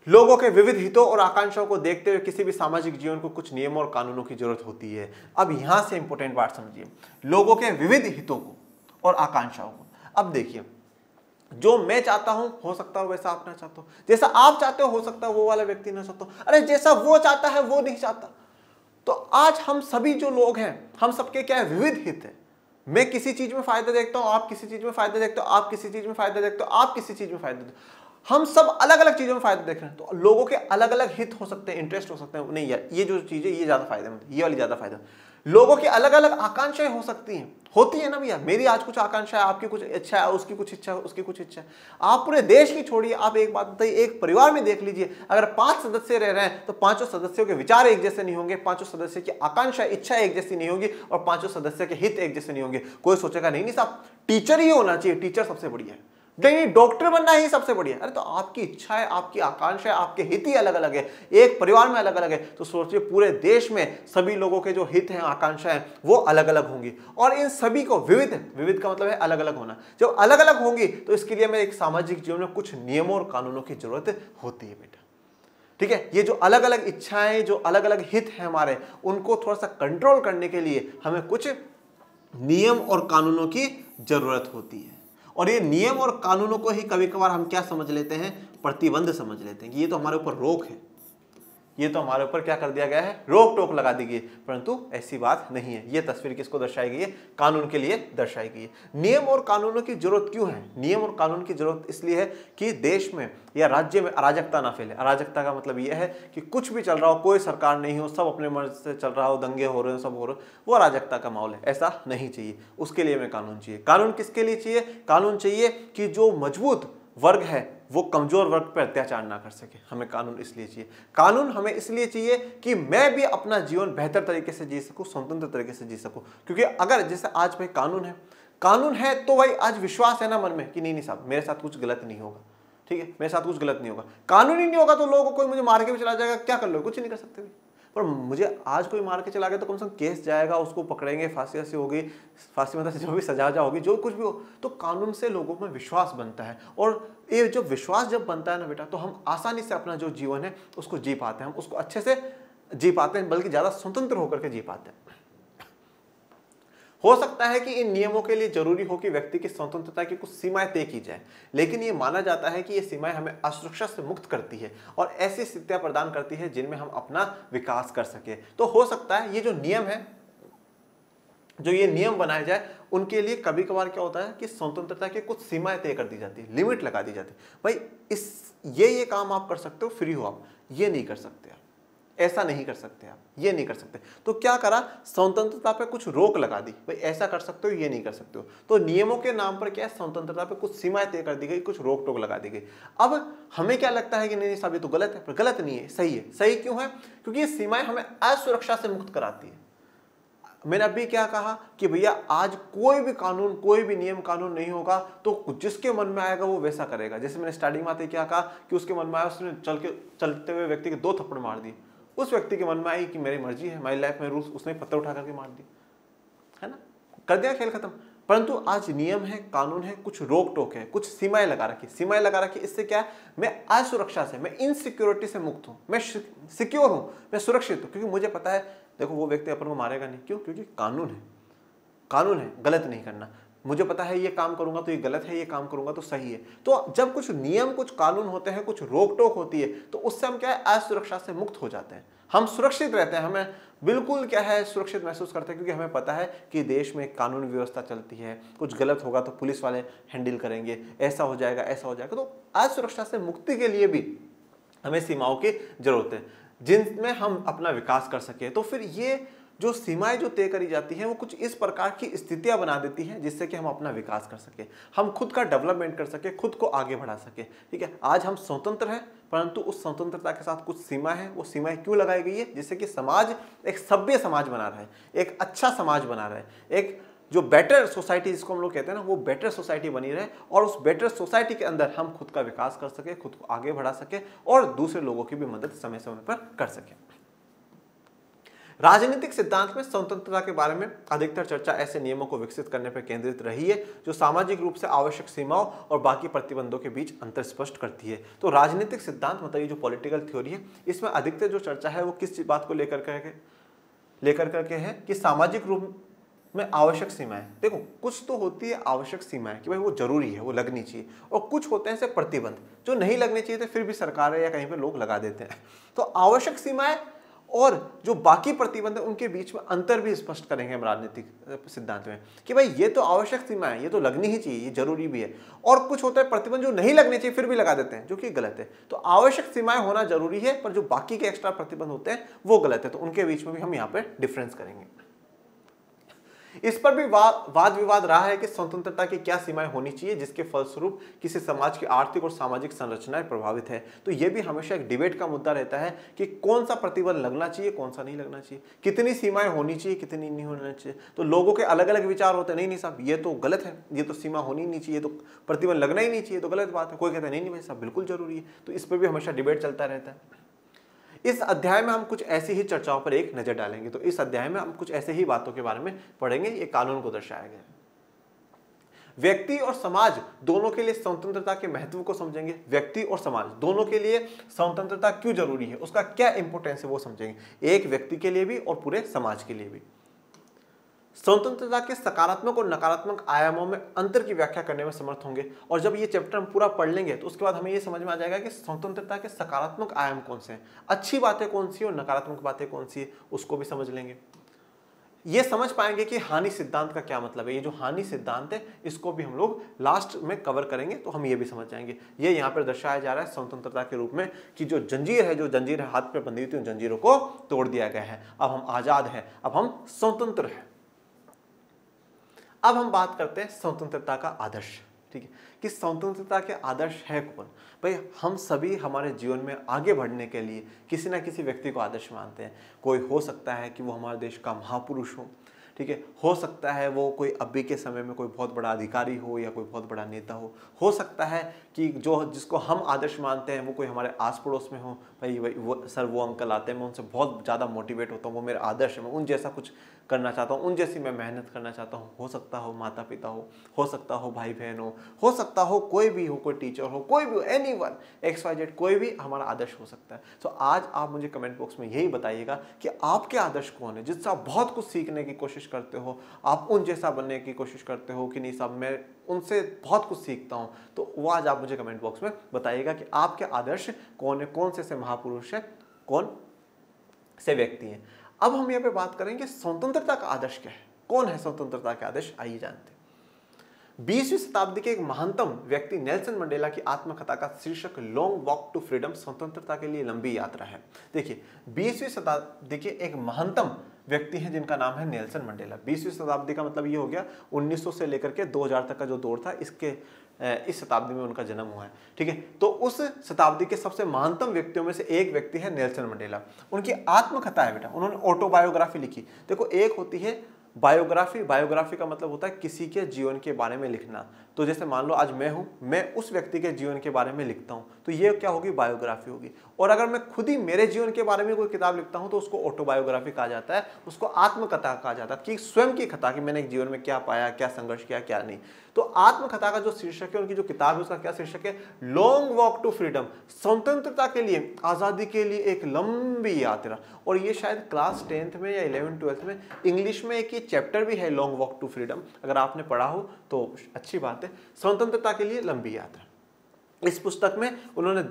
लोगों के विविध हितों और आकांक्षाओं को देखते हुए किसी भी सामाजिक जीवन को कुछ नियमों और कानूनों की जरूरत होती है। अब यहां से इंपॉर्टेंट बात समझिए, लोगों के विविध हितों को और आकांक्षाओं को। अब देखिए, जो मैं चाहता हूं हो सकता है वैसा आप ना चाहते हो, जैसा आप चाहते हो सकता है वो वाला व्यक्ति ना चाहता हो, अरे जैसा वो चाहता है वो नहीं चाहता। तो आज हम सभी जो लोग हैं, हम सबके क्या है, विविध हित है। मैं किसी चीज में फायदा देखता हूं, आप किसी चीज में फायदा देखते हो, आप किसी चीज में फायदा देखते हो, आप किसी चीज में फायदा देखते हो, हम सब अलग अलग चीजों में फायदा देख रहे हैं। तो लोगों के अलग अलग हित हो सकते हैं, इंटरेस्ट हो सकते हैं, नहीं यार ये जो चीज है ये ज्यादा फायदेमंद, ये वाली ज्यादा फायदेमंद। लोगों की अलग अलग आकांक्षाएं हो सकती हैं, होती है ना भैया, मेरी आज कुछ आकांक्षा है, आपकी कुछ इच्छा है, उसकी कुछ इच्छा है, उसकी कुछ इच्छा है। आप पूरे देश की छोड़िए, आप एक बात बताइए, एक परिवार में देख लीजिए, अगर 5 सदस्य रह रहे हैं तो 5 सदस्यों के विचार एक जैसे नहीं होंगे, 5 सदस्य की आकांक्षा इच्छा एक जैसी नहीं होगी, और 5 सदस्य के हित एक जैसे नहीं होंगे। कोई सोचेगा नहीं साहब टीचर ही होना चाहिए, टीचर सबसे बढ़िया है, नहीं डॉक्टर बनना ही सबसे बढ़िया। अरे तो आपकी इच्छा है, आपकी आकांक्षा है, आपके हित ही अलग अलग है, एक परिवार में अलग अलग है, तो सोचिए पूरे देश में सभी लोगों के जो हित हैं, आकांक्षा है, वो अलग अलग होंगी। और इन सभी को विविध का मतलब है अलग अलग होना। जब अलग अलग होंगी तो इसके लिए मैं एक सामाजिक जीवन में कुछ नियमों और कानूनों की जरूरत होती है बेटा। ठीक है, ये जो अलग अलग इच्छाएं, जो अलग अलग हित हैं हमारे, उनको थोड़ा सा कंट्रोल करने के लिए हमें कुछ नियम और कानूनों की जरूरत होती है। और ये नियम और कानूनों को ही कभी कभार हम क्या समझ लेते हैं, प्रतिबंध समझ लेते हैं कि ये तो हमारे ऊपर रोक है, ये तो हमारे ऊपर क्या कर दिया गया है, रोक टोक लगा दी गई। परंतु ऐसी बात नहीं है। ये तस्वीर किसको दर्शाई गई है, कानून के लिए दर्शाई गई है। नियम और कानूनों की जरूरत क्यों है, नियम और कानून की जरूरत इसलिए है कि देश में या राज्य में अराजकता ना फैले। अराजकता का मतलब यह है कि कुछ भी चल रहा हो, कोई सरकार नहीं हो, सब अपने मर्जी से चल रहा हो, दंगे हो रहे हो, सब हो रहे हो, वो अराजकता का माहौल है, ऐसा नहीं चाहिए। उसके लिए हमें कानून चाहिए। कानून किसके लिए चाहिए, कानून चाहिए कि जो मजबूत वर्ग है वो कमजोर वर्ग पर अत्याचार ना कर सके। हमें कानून इसलिए चाहिए, कानून हमें इसलिए चाहिए कि मैं भी अपना जीवन बेहतर तरीके से जी सकूं, स्वतंत्र तरीके से जी सकूं। क्योंकि अगर जैसे आज भाई कानून है तो भाई आज विश्वास है ना मन में कि नहीं साहब मेरे साथ कुछ गलत नहीं होगा, ठीक है, मेरे साथ कुछ गलत नहीं होगा। कानून ही नहीं होगा तो लोगों को कोई मुझे मार के भी चला जाएगा, क्या कर लो, कुछ नहीं कर सकते। पर मुझे आज कोई मार के चला गया तो कम से कम केस जाएगा, उसको पकड़ेंगे, फांसी ऐसी होगी, फांसी मतलब जो भी सजा होगी, जो कुछ भी हो, तो कानून से लोगों में विश्वास बनता है। और ये जो विश्वास जब बनता है ना बेटा, तो हम आसानी से अपना जो जीवन है उसको जी पाते हैं, हम उसको अच्छे से जी पाते हैं, बल्कि ज्यादा स्वतंत्र होकर के जी पाते हैं। हो सकता है कि इन नियमों के लिए जरूरी हो कि व्यक्ति की स्वतंत्रता की कुछ सीमाएं तय की जाए, लेकिन ये माना जाता है कि ये सीमाएं हमें असुरक्षा से मुक्त करती है और ऐसी स्थितियां प्रदान करती है जिनमें हम अपना विकास कर सके। तो हो सकता है ये जो नियम है, जो ये नियम बनाए जाए, उनके लिए कभी कभार क्या होता है कि स्वतंत्रता की कुछ सीमाएं तय कर दी जाती है, लिमिट लगा दी जाती है। भाई ये काम आप कर सकते हो, फ्री हो, आप ये नहीं कर सकते, आप ऐसा नहीं कर सकते, आप ये नहीं कर सकते। तो क्या करा, स्वतंत्रता पे कुछ रोक लगा दी, भाई ऐसा कर सकते हो, ये नहीं कर सकते हो। तो नियमों के नाम पर क्या है, स्वतंत्रता पे कुछ सीमाएं तय कर दी गई, कुछ रोक टोक लगा दी गई। अब हमें क्या लगता है कि नहीं साहब ये तो गलत है, पर गलत नहीं है, सही है। सही क्यों है, क्योंकि ये सीमाएं हमें असुरक्षा से मुक्त कराती है। मैंने अभी क्या कहा कि भैया आज कोई भी कानून, कोई भी नियम कानून नहीं होगा तो जिसके मन में आएगा वो वैसा करेगा। जैसे मैंने स्टार्टिंग में आते क्या कहा कि उसके मन में आया, उसने चलते हुए व्यक्ति के 2 थप्पड़ मार दिए, उस व्यक्ति के मन में आई कि मेरी मर्जी है, माई लाइफ में रूल्स, उसने पत्थर उठा करके मार दिया, है ना, कर दिया, खेल खत्म। परंतु आज नियम है, कानून है, कुछ रोक टोक है, कुछ सीमाएं लगा रखी। इससे क्या है, मैं असुरक्षा से, मैं इनसिक्योरिटी से मुक्त हूं, मैं सिक्योर हूं, मैं सुरक्षित हूं, क्योंकि मुझे पता है देखो वो व्यक्ति अपन को मारेगा नहीं। क्यों, क्योंकि कानून है, गलत नहीं करना। मुझे पता है ये काम करूंगा तो ये गलत है, ये काम करूंगा तो सही है। तो जब कुछ नियम, कुछ कानून होते हैं, कुछ रोक टोक होती है, तो उससे हम क्या है, असुरक्षा से मुक्त हो जाते हैं, हम सुरक्षित रहते हैं, हमें बिल्कुल क्या है, सुरक्षित महसूस करते हैं, क्योंकि हमें पता है कि देश में कानून व्यवस्था चलती है, कुछ गलत होगा तो पुलिस वाले हैंडल करेंगे, ऐसा हो जाएगा, ऐसा हो जाएगा। तो असुरक्षा से मुक्ति के लिए भी हमें सीमाओं की जरूरत है जिनमें हम अपना विकास कर सके। तो फिर ये जो सीमाएं जो तय करी जाती हैं वो कुछ इस प्रकार की स्थितियां बना देती हैं जिससे कि हम अपना विकास कर सके, हम खुद का डेवलपमेंट कर सके, खुद को आगे बढ़ा सके। ठीक है, आज हम स्वतंत्र हैं, परंतु उस स्वतंत्रता के साथ कुछ सीमा है। वो सीमाएं क्यों लगाई गई है, जिससे कि समाज एक सभ्य समाज बना रहा है, एक अच्छा समाज बना रहा है, एक जो बेटर सोसाइटी जिसको हम लोग कहते हैं ना, वो बेटर सोसाइटी बनी रहे, और उस बेटर सोसाइटी के अंदर हम खुद का विकास कर सके, खुद को आगे बढ़ा सके और दूसरे लोगों की भी मदद समय समय पर कर सके। राजनीतिक सिद्धांत में स्वतंत्रता के बारे में अधिकतर चर्चा ऐसे नियमों को विकसित करने पर केंद्रित रही है जो सामाजिक रूप से आवश्यक सीमाओं और बाकी प्रतिबंधों के बीच अंतर स्पष्ट करती है। तो राजनीतिक सिद्धांत मतलब ये जो पॉलिटिकल थ्योरी है, इसमें अधिकतर जो चर्चा है वो किस बात को लेकर करके है कि सामाजिक रूप में आवश्यक सीमाएं। देखो कुछ तो होती है आवश्यक सीमाएं कि भाई वो जरूरी है, वो लगनी चाहिए, और कुछ होते हैं ऐसे प्रतिबंध जो नहीं लगने चाहिए थे, फिर भी सरकार या कहीं पे लोग लगा देते हैं। तो आवश्यक सीमाएं और जो बाकी प्रतिबंध है उनके बीच में अंतर भी स्पष्ट करेंगे हम राजनीतिक सिद्धांत में कि भाई ये तो आवश्यक सीमा है, ये तो लगनी ही चाहिए, ये जरूरी भी है। और कुछ होता है प्रतिबंध जो नहीं लगने चाहिए फिर भी लगा देते हैं, जो कि गलत है। तो आवश्यक सीमाएं होना जरूरी है, पर जो बाकी के एक्स्ट्रा प्रतिबंध होते हैं वो गलत है। तो उनके बीच में भी हम यहाँ पे डिफरेंस करेंगे। इस पर भी वाद विवाद रहा है कि स्वतंत्रता की क्या सीमाएं होनी चाहिए जिसके फलस्वरूप किसी समाज की आर्थिक और सामाजिक संरचनाएं प्रभावित है। तो यह भी हमेशा एक डिबेट का मुद्दा रहता है कि कौन सा प्रतिबंध लगना चाहिए, कौन सा नहीं लगना चाहिए, कितनी सीमाएं होनी चाहिए, कितनी नहीं होनी चाहिए। तो लोगों के अलग अलग विचार होते हैं, नहीं साहब ये तो गलत है, ये तो सीमा होनी नहीं चाहिए, तो प्रतिबंध लगना ही नहीं चाहिए, तो गलत बात है। कोई कहता है नहीं भाई साहब बिल्कुल जरूरी है। तो इस पर भी हमेशा डिबेट चलता रहता है। इस अध्याय में हम कुछ ऐसी ही चर्चाओं पर एक नजर डालेंगे। तो इस अध्याय में हम कुछ ऐसे ही बातों के बारे में पढ़ेंगे। ये कानून को दर्शाया गया है। व्यक्ति और समाज दोनों के लिए स्वतंत्रता के महत्व को समझेंगे। व्यक्ति और समाज दोनों के लिए स्वतंत्रता क्यों जरूरी है, उसका क्या इंपोर्टेंस है वो समझेंगे, एक व्यक्ति के लिए भी और पूरे समाज के लिए भी। स्वतंत्रता के सकारात्मक और नकारात्मक आयामों में अंतर की व्याख्या करने में समर्थ होंगे। और जब ये चैप्टर हम पूरा पढ़ लेंगे तो उसके बाद हमें ये समझ में आ जाएगा कि स्वतंत्रता के सकारात्मक आयाम कौन से हैं, अच्छी बातें कौन सी और नकारात्मक बातें कौन सी है, उसको भी समझ लेंगे। ये समझ पाएंगे कि हानि सिद्धांत का क्या मतलब है। ये जो हानि सिद्धांत है इसको भी हम लोग लास्ट में कवर करेंगे, तो हम ये भी समझ जाएंगे। ये यहाँ पर दर्शाया जा रहा है स्वतंत्रता के रूप में कि जो जंजीर है, जो जंजीर हाथ पे बंधी हुई थी, उन जंजीरों को तोड़ दिया गया है। अब हम आजाद हैं, अब हम स्वतंत्र हैं। अब हम बात करते हैं स्वतंत्रता का आदर्श। ठीक है, कि स्वतंत्रता के आदर्श है कौन। भाई हम सभी हमारे जीवन में आगे बढ़ने के लिए किसी ना किसी व्यक्ति को आदर्श मानते हैं। कोई हो सकता है कि वो हमारे देश का महापुरुष हो, ठीक है, हो सकता है वो कोई अभी के समय में कोई बहुत बड़ा अधिकारी हो या कोई बहुत बड़ा नेता हो सकता है कि जो जिसको हम आदर्श मानते हैं वो कोई हमारे आस पड़ोस में हो। भाई वो सर वो अंकल आते हैं, मैं उनसे बहुत ज़्यादा मोटिवेट होता हूँ, वो मेरे आदर्श है, मैं उन जैसा कुछ करना चाहता हूँ, उन जैसी मैं मेहनत करना चाहता हूँ। हो सकता हो माता पिता हो सकता हो भाई बहन हो सकता हो कोई भी हो, कोई टीचर हो, कोई भी हो, एनीवन XYZ, कोई भी हमारा आदर्श हो सकता है। तो आज आप मुझे कमेंट बॉक्स में यही बताइएगा कि आपके आदर्श कौन है, जिससे आप बहुत कुछ सीखने की कोशिश करते हो, आप उन जैसा बनने की कोशिश करते हो कि नहीं साहब मैं उनसे बहुत कुछ सीखता हूं। तो वो आज आप मुझे कमेंट बॉक्स में बताइएगा कि आपके आदर्श कौन है, कौन से महापुरुष है, कौन से व्यक्ति हैं। अब हम यहाँ पे बात करेंगे स्वतंत्रता का आदर्श क्या है, कौन है स्वतंत्रता के आदर्श, आइए जानते हैं। 20वीं शताब्दी के एक महानतम व्यक्ति नेल्सन मंडेला की आत्मकथा का शीर्षक लॉन्ग वॉक टू फ्रीडम, स्वतंत्रता के लिए लंबी यात्रा है। देखिए 20वीं शताब्दी के एक महानतम व्यक्ति हैं जिनका नाम है नेल्सन मंडेला। 20वीं शताब्दी का मतलब ये हो गया 1900 से लेकर के 2000 तक का जो दौर था, इस शताब्दी में उनका जन्म हुआ है। ठीक है, तो उस शताब्दी के सबसे महानतम व्यक्तियों में से एक व्यक्ति है नेल्सन मंडेला। उनकी आत्मकथा है बेटा, उन्होंने ऑटोबायोग्राफी लिखी। देखो एक होती है बायोग्राफी, बायोग्राफी का मतलब होता है किसी के जीवन के बारे में लिखना। तो जैसे मान लो आज मैं हूं, मैं उस व्यक्ति के जीवन के बारे में लिखता हूं, तो ये क्या होगी, बायोग्राफी होगी। और अगर मैं खुद ही मेरे जीवन के बारे में कोई किताब लिखता हूं तो उसको ऑटोबायोग्राफी कहा जाता है, उसको आत्मकथा कहा जाता है, कि स्वयं की कथा, कि मैंने एक जीवन में क्या पाया, क्या संघर्ष किया, क्या नहीं। तो आत्मकथा का जो शीर्षक है, उनकी जो किताब है उसका क्या शीर्षक है, लॉन्ग वॉक टू फ्रीडम, स्वतंत्रता के लिए, आजादी के लिए एक लंबी यात्रा। और ये शायद क्लास 10th में या 11th-12th में इंग्लिश में एक चैप्टर भी है, लॉन्ग वॉक टू फ्रीडम। अगर आपने पढ़ा हो तो अच्छी बात है। स्वतंत्रता के लिए लंबी यात्रा, इस पुस्तक में उन्होंने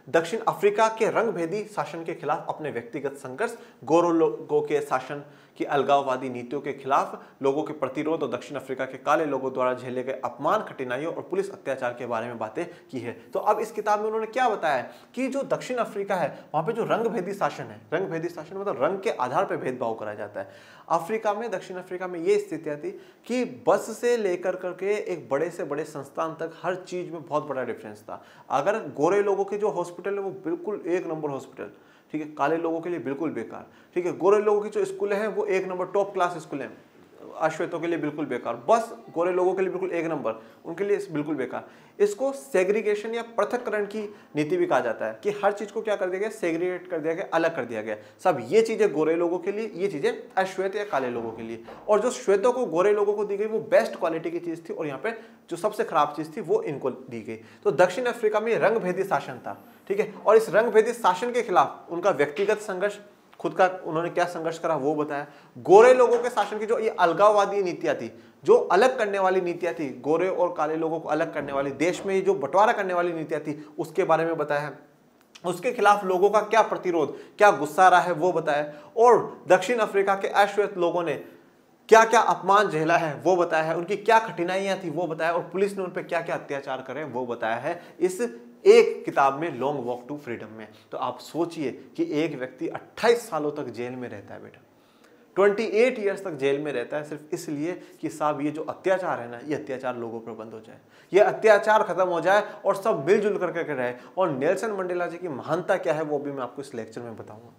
दक्षिण अफ्रीका के रंगभेदी शासन के खिलाफ अपने व्यक्तिगत संघर्ष, गोरो लोगों के शासन की अलगाववादी नीतियों के खिलाफ लोगों के प्रतिरोध और दक्षिण अफ्रीका के काले लोगों द्वारा झेले गए अपमान, कठिनाइयों और पुलिस अत्याचार के बारे में बातें की है। तो अब इस किताब में उन्होंने क्या बताया कि जो दक्षिण अफ्रीका है वहां पे जो रंगभेदी शासन है, रंगभेदी शासन मतलब रंग के आधार पर भेदभाव कराया जाता है। अफ्रीका में, दक्षिण अफ्रीका में ये स्थितियां थी कि बस से लेकर करके एक बड़े से बड़े संस्थान तक हर चीज में बहुत बड़ा डिफरेंस था। अगर गोरे लोगों के जो हॉस्पिटल है वो बिल्कुल 1 नंबर हॉस्पिटल, ठीक है, काले लोगों के लिए बिल्कुल बेकार, ठीक है, गोरे लोगों की जो स्कूल हैं वो 1 नंबर टॉप क्लास स्कूल हैं, अश्वेतों के लिए बिल्कुल बेकार, बस गोरे लोगों के लिए बिल्कुल 1 नंबर, उनके लिए बिल्कुल बेकार। इसको सेग्रीगेशन या पृथक्करण की नीति भी कहा जाता है कि हर चीज को क्या कर दिया गया, सेग्रीगेट कर दिया गया, अलग कर दिया गया। सब ये चीजें गोरे लोगों के लिए, ये चीजें अश्वेत या काले लोगों के लिए, और जो श्वेतों को गोरे लोगों को दी गई वो बेस्ट क्वालिटी की चीज थी, और यहाँ पे जो सबसे खराब चीज थी वो इनको दी गई। तो दक्षिण अफ्रीका में रंगभेदी शासन था, ठीक है, और इस रंगभेदी शासन के खिलाफ उनका व्यक्तिगत संघर्ष, खुद का उन्होंने क्या संघर्ष करा वो बताया। गोरे लोगों के शासन की जो ये अलगाववादी नीतियां थी, जो अलग करने वाली नीतियां थी, गोरे और काले लोगों को अलग करने वाली, देश में जो बंटवारा करने वाली नीतियां थी, उसके बारे में बताया। उसके खिलाफ लोगों का क्या प्रतिरोध, क्या गुस्सा रहा है वो बताया, और दक्षिण अफ्रीका के अश्वेत लोगों ने क्या क्या अपमान झेला है वो बताया है, उनकी क्या कठिनाइयां थी वो बताया, और पुलिस ने उन पर क्या क्या अत्याचार करे वो बताया है इस एक किताब में, लॉन्ग वॉक टू फ्रीडम में। तो आप सोचिए कि एक व्यक्ति 28 सालों तक जेल में रहता है बेटा, 28 ईयर्स तक जेल में रहता है, सिर्फ इसलिए कि साहब ये जो अत्याचार है ना, ये अत्याचार लोगों पर बंद हो जाए, ये अत्याचार खत्म हो जाए और सब मिलजुल करके रहे। और नेल्सन मंडेला जी की महानता क्या है वो भी मैं आपको इस लेक्चर में बताऊंगा।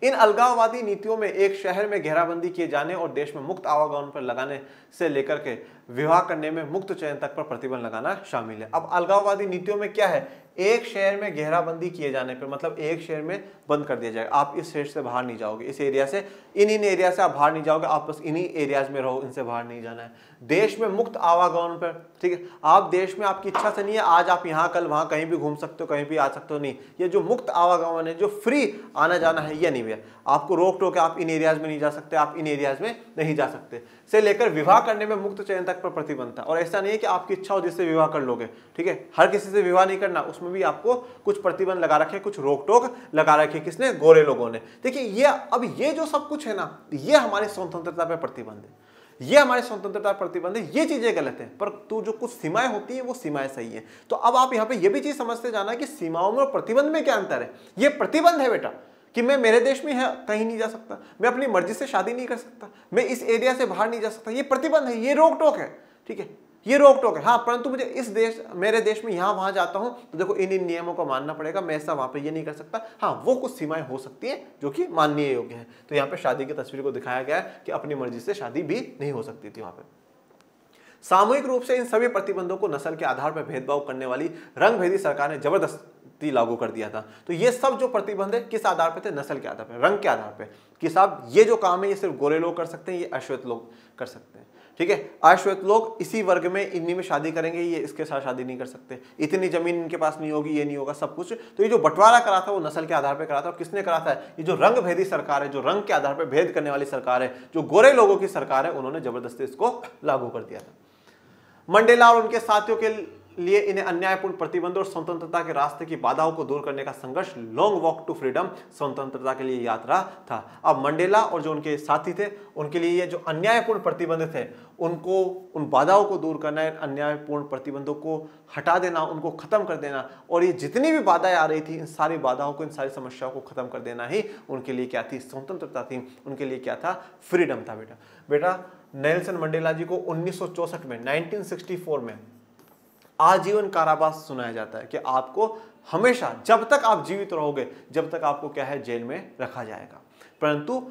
इन अलगाववादी नीतियों में एक शहर में घेराबंदी किए जाने और देश में मुक्त आवागमन पर लगाने से लेकर के विवाह करने में मुक्त चयन तक पर प्रतिबंध लगाना शामिल है। अब अलगाववादी नीतियों में क्या है, एक शहर में घेराबंदी किए जाने पर, मतलब एक शहर में बंद कर दिया जाएगा, आप इस शहर से बाहर नहीं जाओगे, इस एरिया से, इन एरिया से आप बाहर नहीं जाओगे, आप बस इन्हीं एरियाज में रहो, इनसे बाहर नहीं जाना है। देश में मुक्त आवागमन पर, ठीक है, आप देश में आपकी इच्छा से नहीं है, आज आप यहाँ कल वहाँ कहीं भी घूम सकते हो, कहीं भी आ सकते हो, नहीं, ये जो मुक्त आवागमन है, जो फ्री आना जाना है, ये नहीं भैया, आपको रोक टोक है, आप इन एरियाज में नहीं जा सकते, आप इन एरियाज में नहीं जा सकते, से लेकर विवाह करने में मुक्त चयन तक पर प्रतिबंध था। और ऐसा नहीं है कि आपकी इच्छा हो जिससे विवाह कर लोगे, ठीक है, हर किसी से विवाह नहीं करना, उसमें भी आपको कुछ प्रतिबंध लगा रखे, कुछ रोक टोक लगा रखे, किसने, गोरे लोगों ने। देखिए ये अब ये जो सब कुछ है ना, ये हमारी स्वतंत्रता पर प्रतिबंध है, ये हमारी स्वतंत्रता प्रतिबंध है, ये चीजें गलत है, पर तो जो कुछ सीमाएं होती हैं वो सीमाएं सही है। तो अब आप यहाँ पे ये भी चीज समझते जाना कि सीमाओं में और प्रतिबंध में क्या अंतर है। ये प्रतिबंध है बेटा कि मैं मेरे देश में है कहीं नहीं जा सकता, मैं अपनी मर्जी से शादी नहीं कर सकता, मैं इस एरिया से बाहर नहीं जा सकता, ये प्रतिबंध है, ये रोक टोक है, ठीक है, ये रोक टोक है। हाँ, परंतु मुझे इस देश, मेरे देश में यहाँ वहां जाता हूं तो देखो इन नियमों को मानना पड़ेगा, मैं ऐसा वहां पे ये नहीं कर सकता। हाँ, वो कुछ सीमाएं हो सकती है जो कि माननीय योग्य है। तो यहाँ पे शादी की तस्वीर को दिखाया गया है कि अपनी मर्जी से शादी भी नहीं हो सकती थी वहां पे। सामूहिक रूप से इन सभी प्रतिबंधों को नस्ल के आधार पर भेदभाव करने वाली रंगभेदी सरकार ने जबरदस्ती लागू कर दिया था। तो ये सब जो प्रतिबंध है किस आधार पर थे, नस्ल के आधार पर, रंग के आधार पर, कि साहब ये जो काम है ये सिर्फ गोरे लोग कर सकते हैं, ये अश्वेत लोग कर सकते हैं, ठीक है, अश्वेत लोग इसी वर्ग में, इन्हीं में शादी करेंगे, ये इसके साथ शादी नहीं कर सकते, इतनी जमीन इनके पास नहीं होगी, ये नहीं होगा, सब कुछ। तो ये जो बंटवारा करा था वो नस्ल के आधार पर करा था। और किसने करा था, ये जो रंग भेदी सरकार है, जो रंग के आधार पर भेद करने वाली सरकार है, जो गोरे लोगों की सरकार है, उन्होंने जबरदस्ती इसको लागू कर दिया था। मंडेला और उनके साथियों के लिए इन्हें अन्यायपूर्ण प्रतिबंधों और स्वतंत्रता के रास्ते की बाधाओं को दूर करने का संघर्ष लॉन्ग वॉक टू फ्रीडम, स्वतंत्रता के लिए यात्रा था। अब मंडेला और जो उनके साथी थे उनके लिए ये जो अन्यायपूर्ण प्रतिबंध थे, उनको, उन बाधाओं को दूर करना, अन्यायपूर्ण प्रतिबंधों को हटा देना, उनको खत्म कर देना, और ये जितनी भी बाधाएं आ रही थी, इन सारी बाधाओं को, इन सारी समस्याओं को खत्म कर देना ही उनके लिए क्या थी, स्वतंत्रता थी, उनके लिए क्या था, फ्रीडम था। बेटा नेल्सन मंडेला जी को 1964 में, 1964 में आजीवन कारावास सुनाया जाता है कि आपको हमेशा, जब तक आप जीवित रहोगे, जब तक आपको क्या है, जेल में रखा जाएगा। परंतु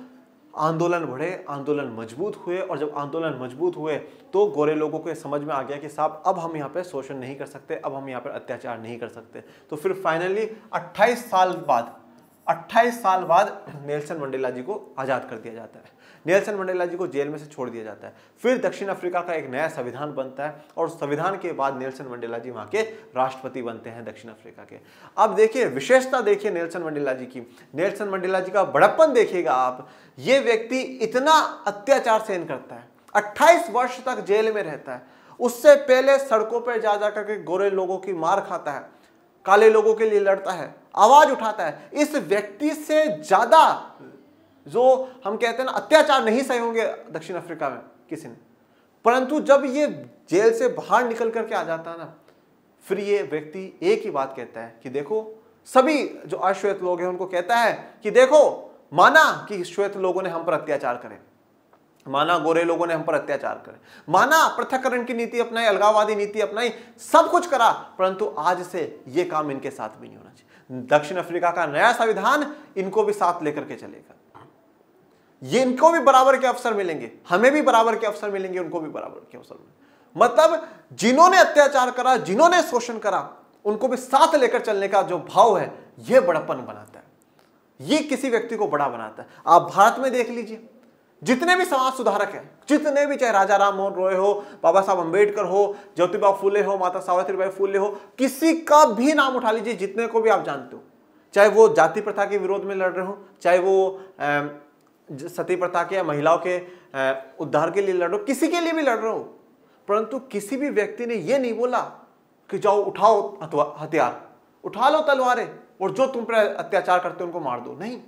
आंदोलन बढ़े, आंदोलन मजबूत हुए, और जब आंदोलन मजबूत हुए तो गोरे लोगों को समझ में आ गया कि साहब अब हम यहाँ पे शोषण नहीं कर सकते, अब हम यहाँ पर अत्याचार नहीं कर सकते। तो फिर फाइनली 28 साल बाद नेल्सन मंडेला जी को आज़ाद कर दिया जाता है, नेल्सन मंडेला जी को जेल में से छोड़ दिया जाता है। फिर दक्षिण अफ्रीका का एक नया संविधान बनता है, और संविधान के बाद नेल्सन मंडेला जी वहाँ के राष्ट्रपति बनते हैं दक्षिण अफ्रीका के। अब देखिए विशेषता, देखिए नेल्सन मंडेला जी की, नेल्सन मंडेला जी का बड़प्पन देखिएगा आप। ये व्यक्ति इतना अत्याचार सहन करता है, 28 वर्ष तक जेल में रहता है, उससे पहले सड़कों पर जा जा करके गोरे लोगों की मार खाता है, काले लोगों के लिए लड़ता है, आवाज उठाता है। इस व्यक्ति से ज्यादा जो हम कहते हैं ना अत्याचार नहीं सहे होंगे दक्षिण अफ्रीका में किसी ने। परंतु जब ये जेल से बाहर निकल करके आ जाता है ना, फिर ये व्यक्ति एक ही बात कहता है कि देखो, सभी जो अश्वेत लोग हैं उनको कहता है कि देखो, माना कि श्वेत लोगों ने हम पर अत्याचार करे, माना गोरे लोगों ने हम पर अत्याचार करे, माना पृथक्करण की नीति अपनाई, अलगाववादी नीति अपनाई, सब कुछ करा, परंतु आज से ये काम इनके साथ भी नहीं होना चाहिए। दक्षिण अफ्रीका का नया संविधान इनको भी साथ लेकर के चलेगा, ये इनको भी बराबर के अवसर मिलेंगे, हमें भी बराबर के अवसर मिलेंगे, उनको भी बराबर के अवसर मिलेंगे। मतलब जिन्होंने अत्याचार करा, जिन्होंने शोषण करा, उनको भी साथ लेकर चलने का जो भाव है, यह बड़प्पन बनाता है, ये किसी व्यक्ति को बड़ा बनाता है। आप भारत में देख लीजिए, जितने भी समाज सुधारक हैं, जितने भी, चाहे राजा राम मोहन रॉय हो, बाबा साहब अंबेडकर हो, ज्योतिबा फूले हो, माता सावित्रीबाई फूले हो, किसी का भी नाम उठा लीजिए, जितने को भी आप जानते हो, चाहे वो जाति प्रथा के विरोध में लड़ रहे हो, चाहे वो सती प्रथा के या महिलाओं के उद्धार के लिए लड़ रहे हो, किसी के लिए भी लड़ रहे हो, परंतु किसी भी व्यक्ति ने यह नहीं बोला कि जाओ उठाओ हथियार, उठा लो तलवारें और जो तुम पर अत्याचार करते उनको मार दो। नहीं,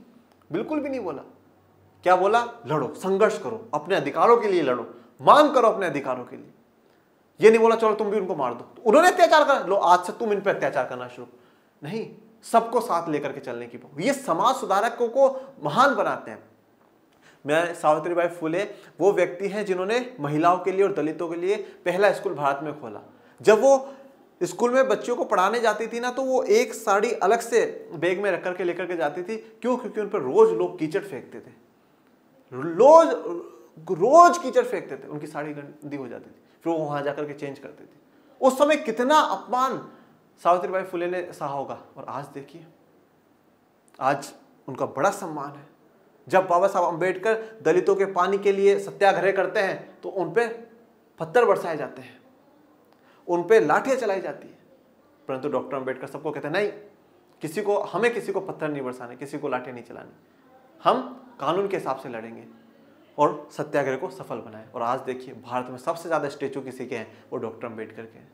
बिल्कुल भी नहीं बोला। क्या बोला? लड़ो, संघर्ष करो, अपने अधिकारों के लिए लड़ो, मांग करो अपने अधिकारों के लिए। ये नहीं बोला चलो तुम भी उनको मार दो। तो उन्होंने अत्याचार करा, लो आज से तुम इन पर अत्याचार करना शुरू। नहीं, सबको साथ लेकर के चलने की, ये समाज सुधारकों को महान बनाते हैं। मैं सावित्रीबाई फुले वो व्यक्ति हैं जिन्होंने महिलाओं के लिए और दलितों के लिए पहला स्कूल भारत में खोला। जब वो स्कूल में बच्चों को पढ़ाने जाती थी ना, तो वो एक साड़ी अलग से बैग में रख करके लेकर के जाती थी। क्यों? क्योंकि उन पर रोज लोग कीचड़ फेंकते थे, रोज कीचड़ फेंकते थे, उनकी साड़ी गंदी हो जाती थी, फिर वो वहां जाकर के चेंज करते थे। उस समय कितना अपमान सावित्रीबाई फुले ने सहा होगा। और आज देखिए, आज उनका बड़ा सम्मान है। जब बाबा साहब अंबेडकर दलितों के पानी के लिए सत्याग्रह करते हैं तो उन पे पत्थर बरसाए जाते हैं, उन पे लाठियां चलाई जाती है, परंतु डॉक्टर अंबेडकर सबको कहते हैं नहीं, हमें किसी को पत्थर नहीं बरसाने, किसी को लाठियां नहीं चलानी, हम कानून के हिसाब से लड़ेंगे और सत्याग्रह को सफल बनाए। और आज देखिए, भारत में सबसे ज्यादा स्टेचू किसी के हैं? वो डॉक्टर अंबेडकर के हैं।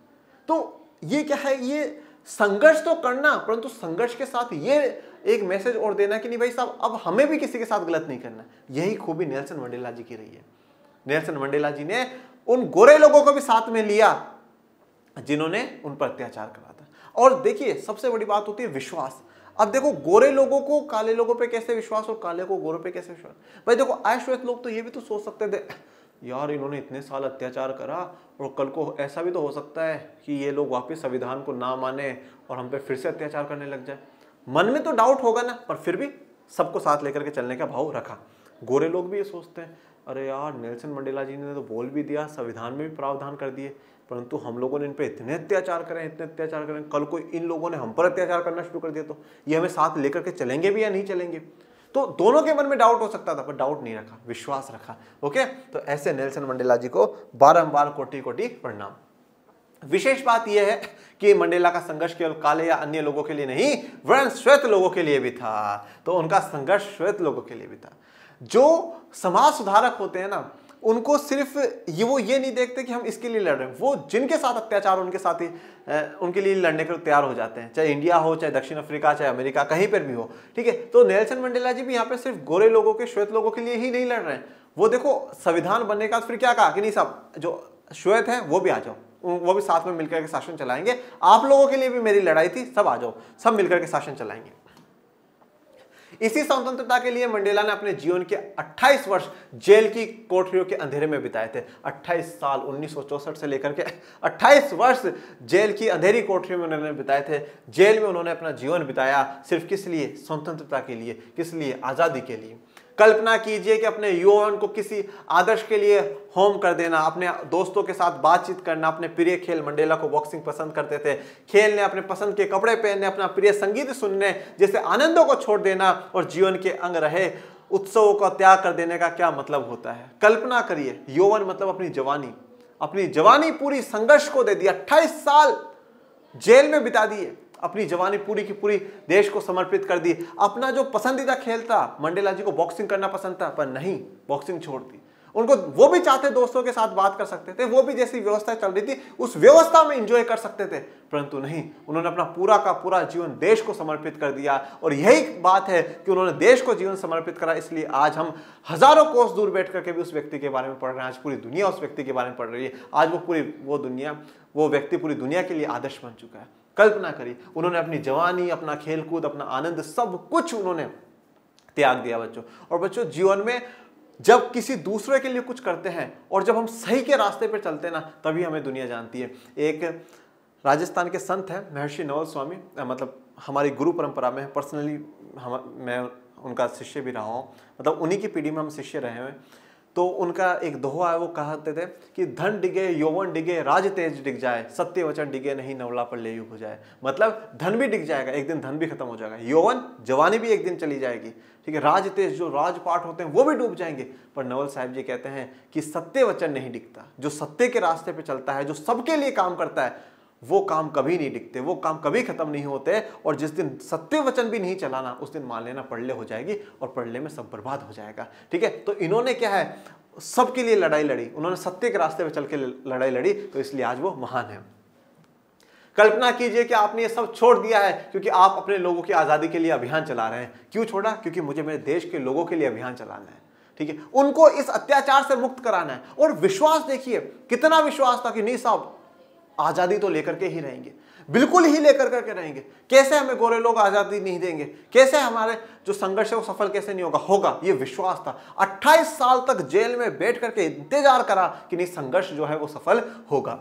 तो ये क्या है? ये संघर्ष तो करना, परंतु संघर्ष के साथ ये एक मैसेज और देना कि नहीं भाई साहब, अब हमें भी किसी के साथ गलत नहीं करना। यही खूबी नेल्सन मंडेला जी की रही है। नेल्सन मंडेला जी ने उन गोरे लोगों को भी साथ में लिया जिन्होंने उन पर अत्याचार करा था। और देखिए, सबसे बड़ी बात होती है विश्वास। अब देखो, गोरे लोगों को काले लोगों पे कैसे विश्वास और काले को गोरों पे कैसे विश्वास? भाई देखो, आश्वेत लोग तो ये भी तो सोच सकते थे, यार इन्होंने इतने साल अत्याचार करा और कल को ऐसा भी तो हो सकता है कि ये लोग वापस संविधान को ना माने और हम पे फिर से अत्याचार करने लग जाए। मन में तो डाउट होगा ना, पर फिर भी सबको साथ लेकर के चलने का भाव रखा। गोरे लोग भी ये सोचते हैं, अरे यार नेल्सन मंडेला जी ने तो बोल भी दिया, संविधान में भी प्रावधान कर दिए, परंतु हम लोगों ने इन पे इतने अत्याचार करें, कल को इन लोगों ने हम पर अत्याचार करना शुरू कर दिया तो ये हमें साथ लेकर के चलेंगे भी या नहीं चलेंगे? तो दोनों के मन में डाउट हो सकता था, पर डाउट नहीं रखा, विश्वास रखा। ओके, तो ऐसे नेल्सन मंडेला जी को बारंबार कोटि कोटि प्रणाम। विशेष बात यह है कि मंडेला का संघर्ष केवल काले या अन्य लोगों के लिए नहीं, वरन श्वेत लोगों के लिए भी था। तो उनका संघर्ष श्वेत लोगों के लिए भी था। जो समाज सुधारक होते हैं ना, उनको सिर्फ वो ये नहीं देखते कि हम इसके लिए लड़ रहे हैं, वो जिनके साथ अत्याचार उनके साथ ही उनके लिए लड़ने के लिए तैयार हो जाते हैं, चाहे इंडिया हो, चाहे दक्षिण अफ्रीका, चाहे अमेरिका, कहीं पर भी हो। ठीक है, तो नेल्सन मंडेला जी भी यहाँ पे सिर्फ गोरे लोगों के, श्वेत लोगों के लिए ही नहीं लड़ रहे हैं। वो देखो, संविधान बनने का फिर क्या कहा कि नहीं साहब, जो श्वेत है वो भी आ जाओ, वो भी साथ में मिलकर के शासन चलाएंगे, आप लोगों के लिए भी मेरी लड़ाई थी, सब आ जाओ, सब मिलकर के शासन चलाएंगे। इसी स्वतंत्रता के लिए मंडेला ने अपने जीवन के 28 वर्ष जेल की कोठरियों के अंधेरे में बिताए थे। 28 साल 1964 से लेकर के 28 वर्ष जेल की अंधेरी कोठरियों में उन्होंने बिताए थे। जेल में उन्होंने अपना जीवन बिताया, सिर्फ किस लिए? स्वतंत्रता के लिए, किस लिए? आजादी के लिए। कल्पना कीजिए कि अपने यौवन को किसी आदर्श के लिए होम कर देना, अपने दोस्तों के साथ बातचीत करना, अपने प्रिय खेल, मंडेला को बॉक्सिंग पसंद करते थे, खेलने, अपने पसंद के कपड़े पहनने, अपना प्रिय संगीत सुनने जैसे आनंदों को छोड़ देना और जीवन के अंग रहे उत्सवों का त्याग कर देने का क्या मतलब होता है? कल्पना करिए, यौवन मतलब अपनी जवानी पूरी संघर्ष को दे दिया। 28 साल जेल में बिता दिए, अपनी जवानी पूरी की पूरी देश को समर्पित कर दी। अपना जो पसंदीदा खेल था, मंडेला जी को बॉक्सिंग करना पसंद था, पर नहीं, बॉक्सिंग छोड़ दी। उनको वो भी चाहते दोस्तों के साथ बात कर सकते थे, वो भी जैसी व्यवस्था चल रही थी उस व्यवस्था में एंजॉय कर सकते थे, परंतु नहीं, उन्होंने अपना पूरा का पूरा जीवन देश को समर्पित कर दिया। और यही बात है कि उन्होंने देश को जीवन समर्पित करा, इसलिए आज हम हजारों कोस दूर बैठ करके भी उस व्यक्ति के बारे में पढ़ रहे हैं। आज पूरी दुनिया उस व्यक्ति के बारे में पढ़ रही है। आज वो व्यक्ति पूरी दुनिया के लिए आदर्श बन चुका है। कल्पना करिए, उन्होंने अपनी जवानी, अपना खेलकूद, अपना आनंद, सब कुछ उन्होंने त्याग दिया बच्चों। और बच्चों, जीवन में जब किसी दूसरे के लिए कुछ करते हैं और जब हम सही के रास्ते पर चलते हैं ना, तभी हमें दुनिया जानती है। एक राजस्थान के संत हैं महर्षि नवल स्वामी, मतलब हमारी गुरु परंपरा में पर्सनली मैं उनका शिष्य भी रहा हूँ, मतलब उन्हीं की पीढ़ी में हम शिष्य रहे हैं। तो उनका एक दोहा है, वो कहते थे कि धन डिगे, यौवन डिगे, राज तेज डिग जाए, सत्य वचन डिगे नहीं, नवला पर ले हो जाए। मतलब धन भी डिग जाएगा, एक दिन धन भी खत्म हो जाएगा, यौवन जवानी भी एक दिन चली जाएगी, ठीक है, राज तेज जो राजपाट होते हैं वो भी डूब जाएंगे, पर नवल साहब जी कहते हैं कि सत्य वचन नहीं डिगता। जो सत्य के रास्ते पे चलता है, जो सबके लिए काम करता है, वो काम कभी नहीं डिगते, वो काम कभी खत्म नहीं होते। और जिस दिन सत्य वचन भी नहीं चलाना, उस दिन मान लेना पढ़ले हो जाएगी और पढ़ले में सब बर्बाद हो जाएगा। ठीक है, तो इन्होंने क्या है, सबके लिए लड़ाई लड़ी, उन्होंने सत्य के रास्ते पे चल के लड़ाई लड़ी, तो इसलिए आज वो महान है। कल्पना कीजिए कि आपने ये सब छोड़ दिया है क्योंकि आप अपने लोगों की आजादी के लिए अभियान चला रहे हैं। क्यों छोड़ा? क्योंकि मुझे मेरे देश के लोगों के लिए अभियान चलाना है, ठीक है, उनको इस अत्याचार से मुक्त कराना है। और विश्वास देखिए, कितना विश्वास था कि नहीं साहब आजादी तो लेकर के ही रहेंगे, बिल्कुल ही लेकर करके रहेंगे। कैसे हमें गोरे लोग आजादी नहीं देंगे, कैसे हमारे जो संघर्ष है वो सफल कैसे नहीं होगा, होगा, ये विश्वास था। 28 साल तक जेल में बैठ करके इंतजार करा कि नहीं संघर्ष जो है वो सफल होगा।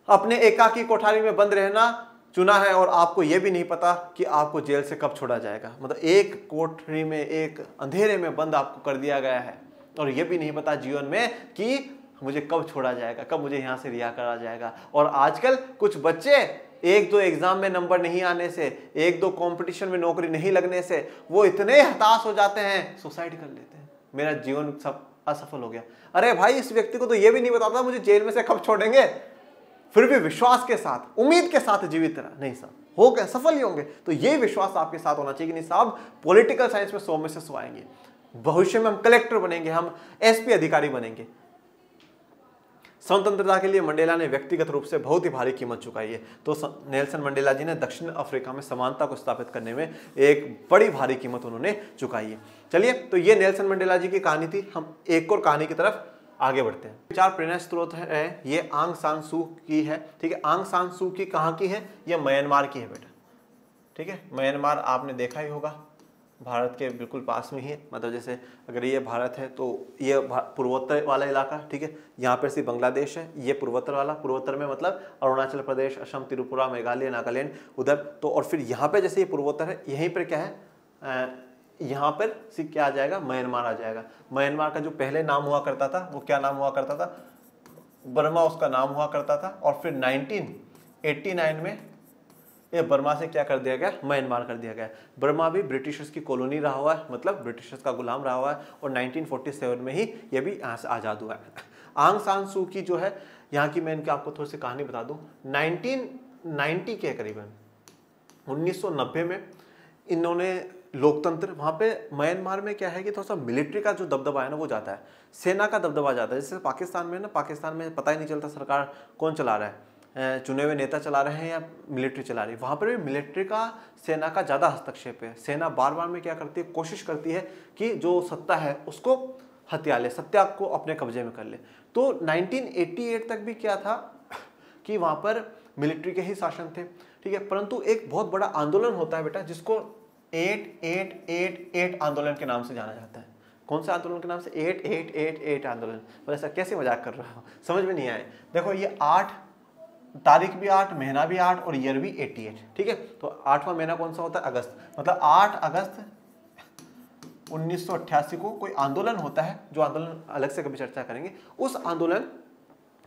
अपने एकाकी कोठारी में बंद रहना चुना है और आपको यह भी नहीं पता कि आपको जेल से कब छोड़ा जाएगा। मतलब एक कोठरी में, एक अंधेरे में बंद आपको कर दिया गया है और यह भी नहीं पता जीवन में कि मुझे कब छोड़ा जाएगा, कब मुझे यहां से रिहा करा जाएगा। और आजकल कुछ बच्चे एक दो एग्जाम में नंबर नहीं आने से, एक दो कंपटीशन में नौकरी नहीं लगने से वो इतने हताश हो जाते हैं, सुसाइड कर लेते हैं, मेरा जीवन सब असफल हो गया। अरे भाई, इस व्यक्ति को तो यह भी नहीं बताता मुझे जेल में से कब छोड़ेंगे, फिर भी विश्वास के साथ, उम्मीद के साथ जीवित रहा, नहीं साहब हो गए, सफल ही होंगे। तो ये विश्वास आपके साथ होना चाहिए कि नहीं साहब पॉलिटिकल साइंस में 100 में से 100 आएंगे, भविष्य में हम कलेक्टर बनेंगे, हम एसपी अधिकारी बनेंगे। स्वतंत्रता के लिए मंडेला ने व्यक्तिगत रूप से बहुत ही भारी कीमत चुकाई है। तो नेल्सन मंडेला जी ने दक्षिण अफ्रीका में समानता को स्थापित करने में एक बड़ी भारी कीमत उन्होंने चुकाई है। चलिए, तो ये नेल्सन मंडेला जी की कहानी थी। हम एक और कहानी की तरफ आगे बढ़ते हैं। विचार प्रेरणा स्रोत है, ये आंग सान सू की है, ठीक है। आंग सान सू की कहाँ की है? ये म्यांमार की है बेटा, ठीक है। म्यांमार आपने देखा ही होगा, भारत के बिल्कुल पास में ही है। मतलब जैसे अगर ये भारत है तो ये पूर्वोत्तर वाला इलाका, ठीक है, यहाँ पर से बांग्लादेश है, ये पूर्वोत्तर वाला, पूर्वोत्तर में मतलब अरुणाचल प्रदेश, असम, त्रिपुरा, मेघालय, नागालैंड उधर। तो और फिर यहाँ पे जैसे ये पूर्वोत्तर है, यहीं पर क्या है, यहाँ पर से क्या आ जाएगा, म्यांमार आ जाएगा। म्यांमार का जो पहले नाम हुआ करता था वो क्या नाम हुआ करता था? बर्मा उसका नाम हुआ करता था। और फिर 1989 में ये बर्मा से क्या कर दिया गया, म्यांमार कर दिया गया। बर्मा भी ब्रिटिशर्स की कॉलोनी रहा हुआ है, मतलब ब्रिटिशर्स का गुलाम रहा हुआ है। और 1947 में ही ये भी यहाँ से आज़ाद हुआ है। आंग सान सू की जो है यहाँ की, मैं इनकी आपको थोड़ी सी कहानी बता दूँ। 1990 के करीबन 1990 में इन्होंने लोकतंत्र, वहाँ पे म्यांमार में क्या है कि थोड़ा सा मिलिट्री का जो दबदबा है ना वो जाता है, सेना का दबदबा जाता है। जैसे पाकिस्तान में ना, पाकिस्तान में पता ही नहीं चलता सरकार कौन चला रहा है, चुने हुए नेता चला रहे हैं या मिलिट्री चला रही है। वहाँ पर भी मिलिट्री का, सेना का ज़्यादा हस्तक्षेप है। सेना बार बार में क्या करती है, कोशिश करती है कि जो सत्ता है उसको हथिया ले, सत्ता को अपने कब्जे में कर ले। तो 1988 तक भी क्या था कि वहाँ पर मिलिट्री के ही शासन थे, ठीक है। परंतु एक बहुत बड़ा आंदोलन होता है बेटा जिसको 8888 आंदोलन के नाम से जाना जाता है। कौन सा आंदोलन के नाम से? 8888 आंदोलन। पर ऐसा कैसे मजाक कर रहा हूँ, समझ में नहीं आए। देखो ये 8 तारीख भी 8, महीना भी 8 और ईयर भी 88, ठीक है। तो 8वां महीना कौन सा होता है? अगस्त। मतलब 8 अगस्त 1988 को कोई आंदोलन होता है, जो आंदोलन अलग से कभी चर्चा करेंगे, उस आंदोलन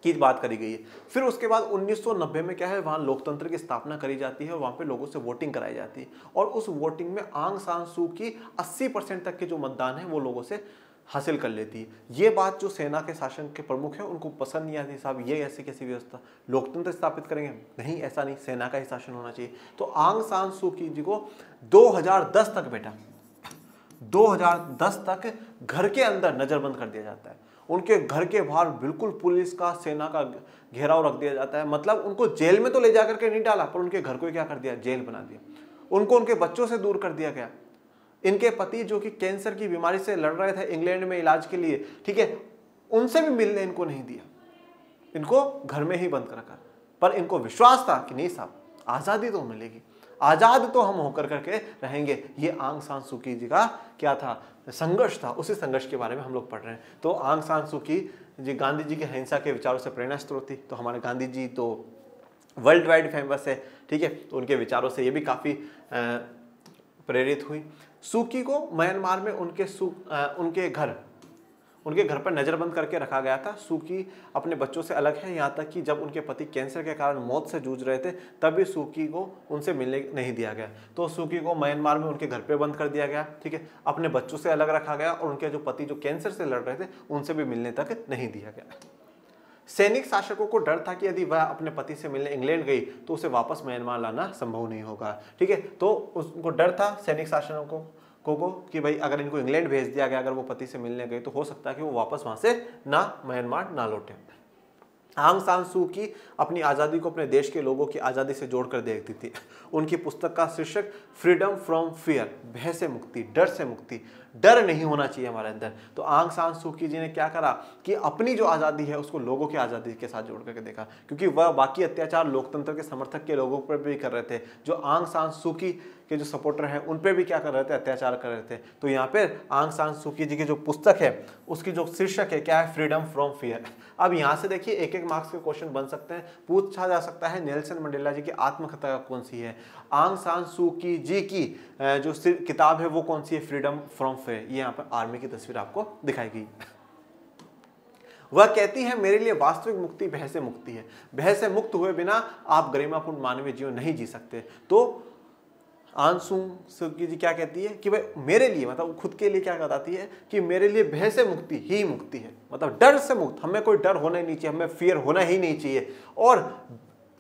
की बात करी गई है। फिर उसके बाद 1990 में क्या है, वहाँ लोकतंत्र की स्थापना करी जाती है और वहाँ पे लोगों से वोटिंग कराई जाती है। और उस वोटिंग में आंग सान सू की 80% तक के जो मतदान है वो लोगों से हासिल कर लेती है। ये बात जो सेना के शासन के प्रमुख हैं उनको पसंद नहीं आती, साहब ये ऐसी कैसी व्यवस्था, लोकतंत्र स्थापित करेंगे? नहीं, ऐसा नहीं, सेना का ही शासन होना चाहिए। तो आंग सान सू की जी को 2010 तक बेटा, 2010 तक घर के अंदर नजरबंद कर दिया जाता है। उनके घर के बाहर बिल्कुल पुलिस का, सेना का घेराव रख दिया जाता है। मतलब उनको जेल में तो ले जाकर के नहीं डाला, पर उनके घर को क्या कर दिया, जेल बना दिया। उनको उनके बच्चों से दूर कर दिया गया। इनके पति जो कि कैंसर की बीमारी से लड़ रहे थे इंग्लैंड में इलाज के लिए, ठीक है, उनसे भी मिलने इनको नहीं दिया, इनको घर में ही बंद कर रखा। पर इनको विश्वास था कि नहीं साहब आज़ादी तो मिलेगी, आज़ाद तो हम होकर करके रहेंगे। ये आंग सान सू की जी का क्या था, संघर्ष था। उसी संघर्ष के बारे में हम लोग पढ़ रहे हैं। तो आंग सान सू की जी गांधी जी के अहिंसा के विचारों से प्रेरणा स्रोत थी। तो हमारे गांधी जी तो वर्ल्ड वाइड फेमस है, ठीक है। तो उनके विचारों से ये भी काफ़ी प्रेरित हुई। सू की को म्यांमार में उनके घर पर नज़रबंद करके रखा गया था। सू की अपने बच्चों से अलग है, यहाँ तक कि जब उनके पति कैंसर के कारण मौत से जूझ रहे थे तब भी सू की को उनसे मिलने नहीं दिया गया। तो सू की को म्यांमार में उनके घर पे बंद कर दिया गया, ठीक है। अपने बच्चों से अलग रखा गया और उनके जो पति जो कैंसर से लड़ रहे थे उनसे भी मिलने तक नहीं दिया गया। सैनिक शासकों को डर था कि यदि वह अपने पति से मिलने इंग्लैंड गई तो उसे वापस म्यांमार लाना संभव नहीं होगा, ठीक है। तो उनको डर था सैनिक शासकों को कि भाई अगर इनको इंग्लैंड भेज दिया गया, अगर वो पति से मिलने गए तो हो सकता है कि वो वापस वहां से ना म्यांमार ना लौटे। आंग सान सू की अपनी आज़ादी को अपने देश के लोगों की आज़ादी से जोड़कर देखती थी। उनकी पुस्तक का शीर्षक फ्रीडम फ्रॉम फियर, भय से मुक्ति, डर से मुक्ति। डर नहीं होना चाहिए हमारे अंदर। तो आंग सान सू की जी ने क्या करा कि अपनी जो आज़ादी है उसको लोगों की आज़ादी के साथ जोड़ करके देखा, क्योंकि वह बाकी अत्याचार लोकतंत्र के समर्थक के लोगों पर भी कर रहे थे। जो आंग सान सू की के जो सपोर्टर हैं उन पे भी क्या कर रहे थे, अत्याचार कर रहे थे। तो यहाँ पे आंग सान सू की जी की जो पुस्तक है उसकी जो शीर्षक है क्या है, फ्रीडम फ्रॉम फियर। अब यहाँ से देखिए एक एक मार्क्स के क्वेश्चन बन सकते हैं, पूछा जा सकता है नेल्सन मंडेला जी की आत्मकथा कौन सी है, आंग सान सू की जी की जो किताब है वो कौन सी है, फ्रीडम फ्रॉम फियर। ये यहाँ पर आर्मी की तस्वीर आपको दिखाई गई। वह कहती है मेरे लिए वास्तविक मुक्ति भय से मुक्ति है। भय से मुक्त हुए बिना आप गरिमापूर्ण मानवीय जीवन नहीं जी सकते। तो आंग सान सू जी क्या कहती है कि भाई मेरे लिए, मतलब खुद के लिए क्या बताती है कि मेरे लिए भय से मुक्ति ही मुक्ति है, मतलब डर से मुक्त। हमें कोई डर होना ही नहीं चाहिए, हमें फियर होना ही नहीं चाहिए। और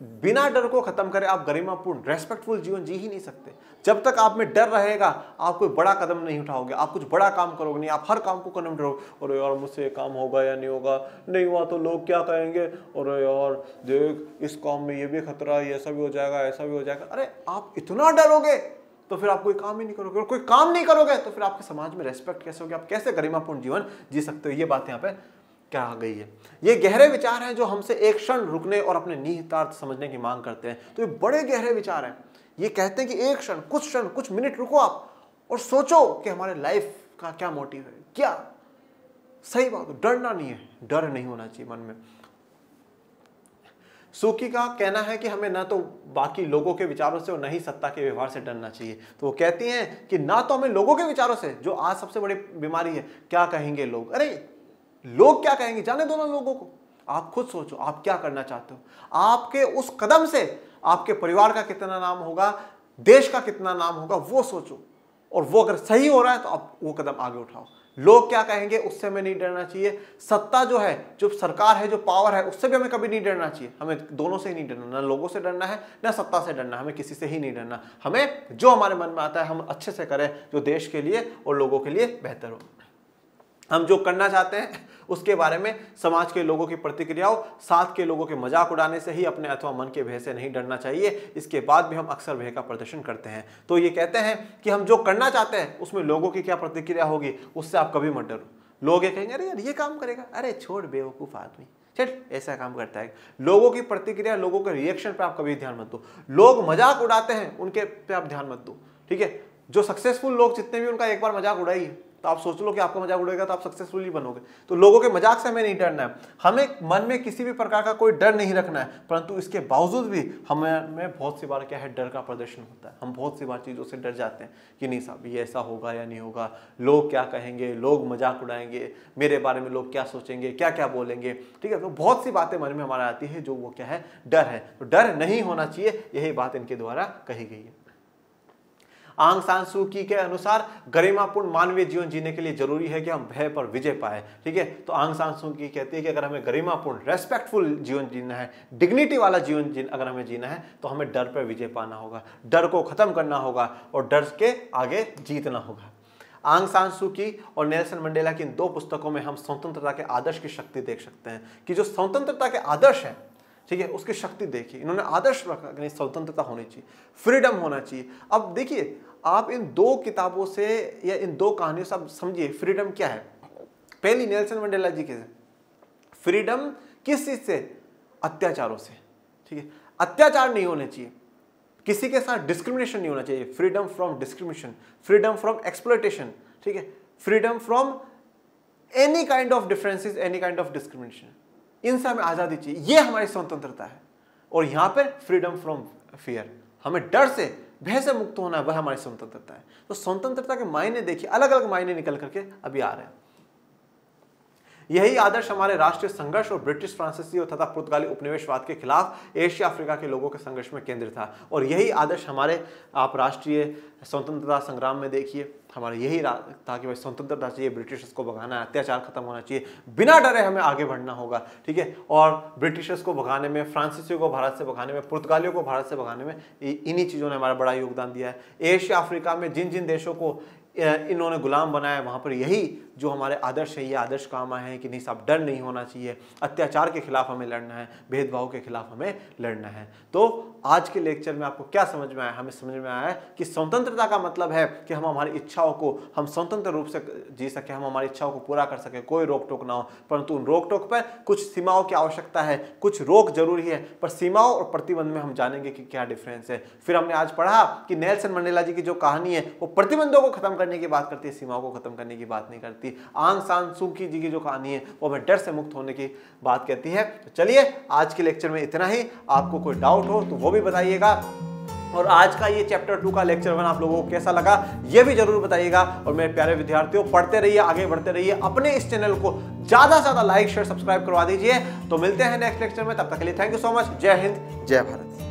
बिना डर को खत्म करे आप गरिमापूर्ण रेस्पेक्टफुल जीवन जी ही नहीं सकते। जब तक आप में डर रहेगा आप कोई बड़ा कदम नहीं उठाओगे, आप कुछ बड़ा काम करोगे नहीं, आप हर काम को करने में डरोगे। अरे यार मुझसे ये काम होगा या नहीं होगा, नहीं हुआ तो लोग क्या कहेंगे, अरे यार देख इस काम में ये भी खतरा है, ऐसा भी हो जाएगा, ऐसा भी हो जाएगा। अरे आप इतना डरोगे तो फिर आप कोई काम ही नहीं करोगे, और कोई काम नहीं करोगे तो फिर आपके समाज में रेस्पेक्ट कैसे होगी, आप कैसे गरिमापूर्ण जीवन जी सकते हो। ये बात यहाँ पे क्या आ गई है। ये गहरे विचार हैं जो हमसे एक क्षण रुकने और अपने निहितार्थ समझने की मांग करते हैं। तो ये बड़े गहरे विचार हैं। ये कहते हैं कि एक क्षण कुछ मिनट रुको आप और सोचो कि हमारे लाइफ का क्या मोटिव है, क्या सही बात। डरना नहीं है, डर नहीं होना चाहिए मन में। सूकी का कहना है कि हमें ना तो बाकी लोगों के विचारों से और न ही सत्ता के व्यवहार से डरना चाहिए। तो वो कहती हैं कि ना तो हमें लोगों के विचारों से, जो आज सबसे बड़ी बीमारी है, क्या कहेंगे लोग, अरे लोग क्या कहेंगे जाने दो ना लोगों को। आप खुद सोचो आप क्या करना चाहते हो। आपके उस कदम से आपके परिवार का कितना नाम होगा, देश का कितना नाम होगा, वो सोचो। और वो अगर सही हो रहा है तो आप वो कदम आगे उठाओ। लोग क्या कहेंगे उससे हमें नहीं डरना चाहिए। सत्ता जो है, जो सरकार है, जो पावर है, उससे भी हमें कभी नहीं डरना चाहिए। हमें दोनों से ही नहीं डरना, ना लोगों से डरना है ना सत्ता से डरना। हमें किसी से ही नहीं डरना। हमें जो हमारे मन में आता है हम अच्छे से करें, जो देश के लिए और लोगों के लिए बेहतर हो। हम जो करना चाहते हैं उसके बारे में समाज के लोगों की प्रतिक्रियाओं, साथ के लोगों के मजाक उड़ाने से ही अपने अथवा मन के भय से नहीं डरना चाहिए। इसके बाद भी हम अक्सर भय का प्रदर्शन करते हैं। तो ये कहते हैं कि हम जो करना चाहते हैं उसमें लोगों की क्या प्रतिक्रिया होगी उससे आप कभी मत डरो। लोग ये कहेंगे अरे यार ये काम करेगा, अरे छोड़ बेवकूफ़ आदमी, चल ऐसा काम करता है। लोगों की प्रतिक्रिया, लोगों के रिएक्शन पे आप कभी ध्यान मत दो। लोग मजाक उड़ाते हैं उनके पे आप ध्यान मत दो, ठीक है। जो सक्सेसफुल लोग जितने भी, उनका एक बार मजाक उड़ाइए तो आप सोच लो कि आपका मजाक उड़ेगा तो आप सक्सेसफुली बनोगे। तो लोगों के मजाक से हमें नहीं डरना है। हमें मन में किसी भी प्रकार का कोई डर नहीं रखना है, परंतु इसके बावजूद भी हमें बहुत सी बार क्या है, डर का प्रदर्शन होता है। हम बहुत सी बार चीज़ों से डर जाते हैं कि नहीं साहब ये ऐसा होगा या नहीं होगा, लोग क्या कहेंगे, लोग मजाक उड़ाएंगे, मेरे बारे में लोग क्या सोचेंगे, क्या क्या बोलेंगे, ठीक है। तो बहुत सी बातें मन में हमारे आती है जो वो क्या है, डर है। तो डर नहीं होना चाहिए, यही बात इनके द्वारा कही गई है। आंग सान सू की के अनुसार गरिमापूर्ण मानवीय जीवन जीने के लिए जरूरी है कि हम भय पर विजय पाए, ठीक है। तो आंग सान सू की कहती है कि अगर हमें गरिमापूर्ण रेस्पेक्टफुल जीवन जीना है, डिग्निटी वाला जीवन अगर हमें जीना है तो हमें डर पर विजय पाना होगा, डर को खत्म करना होगा और डर के आगे जीतना होगा। आंग सान सू की और नेल्सन मंडेला की इन दो पुस्तकों में हम स्वतंत्रता के आदर्श की शक्ति देख सकते हैं कि जो स्वतंत्रता के आदर्श है, ठीक है, उसकी शक्ति देखिए। इन्होंने आदर्श रखा कि स्वतंत्रता होनी चाहिए, फ्रीडम होना चाहिए। अब देखिए आप इन दो किताबों से या इन दो कहानियों से आप समझिए फ्रीडम क्या है। पहली नेल्सन मंडेला जी के फ्रीडम किस चीज से, अत्याचारों से, ठीक है। अत्याचार नहीं होने चाहिए, किसी के साथ डिस्क्रिमिनेशन नहीं होना चाहिए। Freedom from discrimination, freedom from exploitation, ठीक है, freedom from any kind of differences, any kind of discrimination, इनसे हमें आजादी चाहिए। ये हमारी स्वतंत्रता है। और यहां पर फ्रीडम फ्रॉम फियर, हमें डर से, भय से मुक्त होना है, वह हमारी स्वतंत्रता है। तो स्वतंत्रता के मायने देखिए, अलग अलग मायने निकल करके अभी आ रहे हैं। यही आदर्श हमारे राष्ट्रीय संघर्ष और ब्रिटिश, फ्रांसीसी और तथा पुर्तगाली उपनिवेशवाद के खिलाफ एशिया अफ्रीका के लोगों के संघर्ष में केंद्रित था। और यही आदर्श हमारे आप राष्ट्रीय स्वतंत्रता संग्राम में देखिए, हमारा यही था कि भाई स्वतंत्रता चाहिए, ब्रिटिशर्स को भगाना है, अत्याचार खत्म होना चाहिए, बिना डरे हमें आगे बढ़ना होगा, ठीक है। और ब्रिटिशर्स को भगाने में, फ्रांसीसियों को भारत से भगाने में, पुर्तगालियों को भारत से भगाने में इन्हीं चीज़ों ने हमारा बड़ा योगदान दिया है। एशिया अफ्रीका में जिन जिन देशों को इन्होंने गुलाम बनाया, वहाँ पर यही जो हमारे आदर्श है ये आदर्श काम आए हैं कि नहीं साहब, डर नहीं होना चाहिए, अत्याचार के खिलाफ हमें लड़ना है, भेदभाव के खिलाफ हमें लड़ना है। तो आज के लेक्चर में आपको क्या समझ में आया? हमें समझ में आया है कि स्वतंत्रता का मतलब है कि हम हमारी इच्छाओं को हम स्वतंत्र रूप से जी सके, हम हमारी इच्छाओं को पूरा कर सके, कोई रोक टोक ना हो। परंतु उन रोक टोक पर कुछ सीमाओं की आवश्यकता है, कुछ रोक जरूरी है, पर सीमाओं और प्रतिबंध में हम जानेंगे कि क्या डिफरेंस है। फिर हमने आज पढ़ा कि नेल्सन मंडेला जी की जो कहानी है वो प्रतिबंधों को खत्म करने की बात करती है, सीमाओं को खत्म करने की बात नहीं करती। आंग सान सू की जी की जो कहानी है वो हमें डर से मुक्त होने की बात कहती है। तो चलिए आज के लेक्चर में इतना ही। आपको कोई डाउट हो तो वो भी बताइएगा, और आज का ये चैप्टर 2 का लेक्चर 1 आप लोगों को कैसा लगा ये भी जरूर बताइएगा। और मेरे प्यारे विद्यार्थियों, पढ़ते रहिए, आगे बढ़ते रहिए, अपने इस चैनल को ज्यादा से ज्यादा लाइक शेयर सब्सक्राइब करवा दीजिए। तो मिलते हैं नेक्स्ट लेक्चर में, तब तक के लिए थैंक यू सो मच। जय हिंद, जय भारत।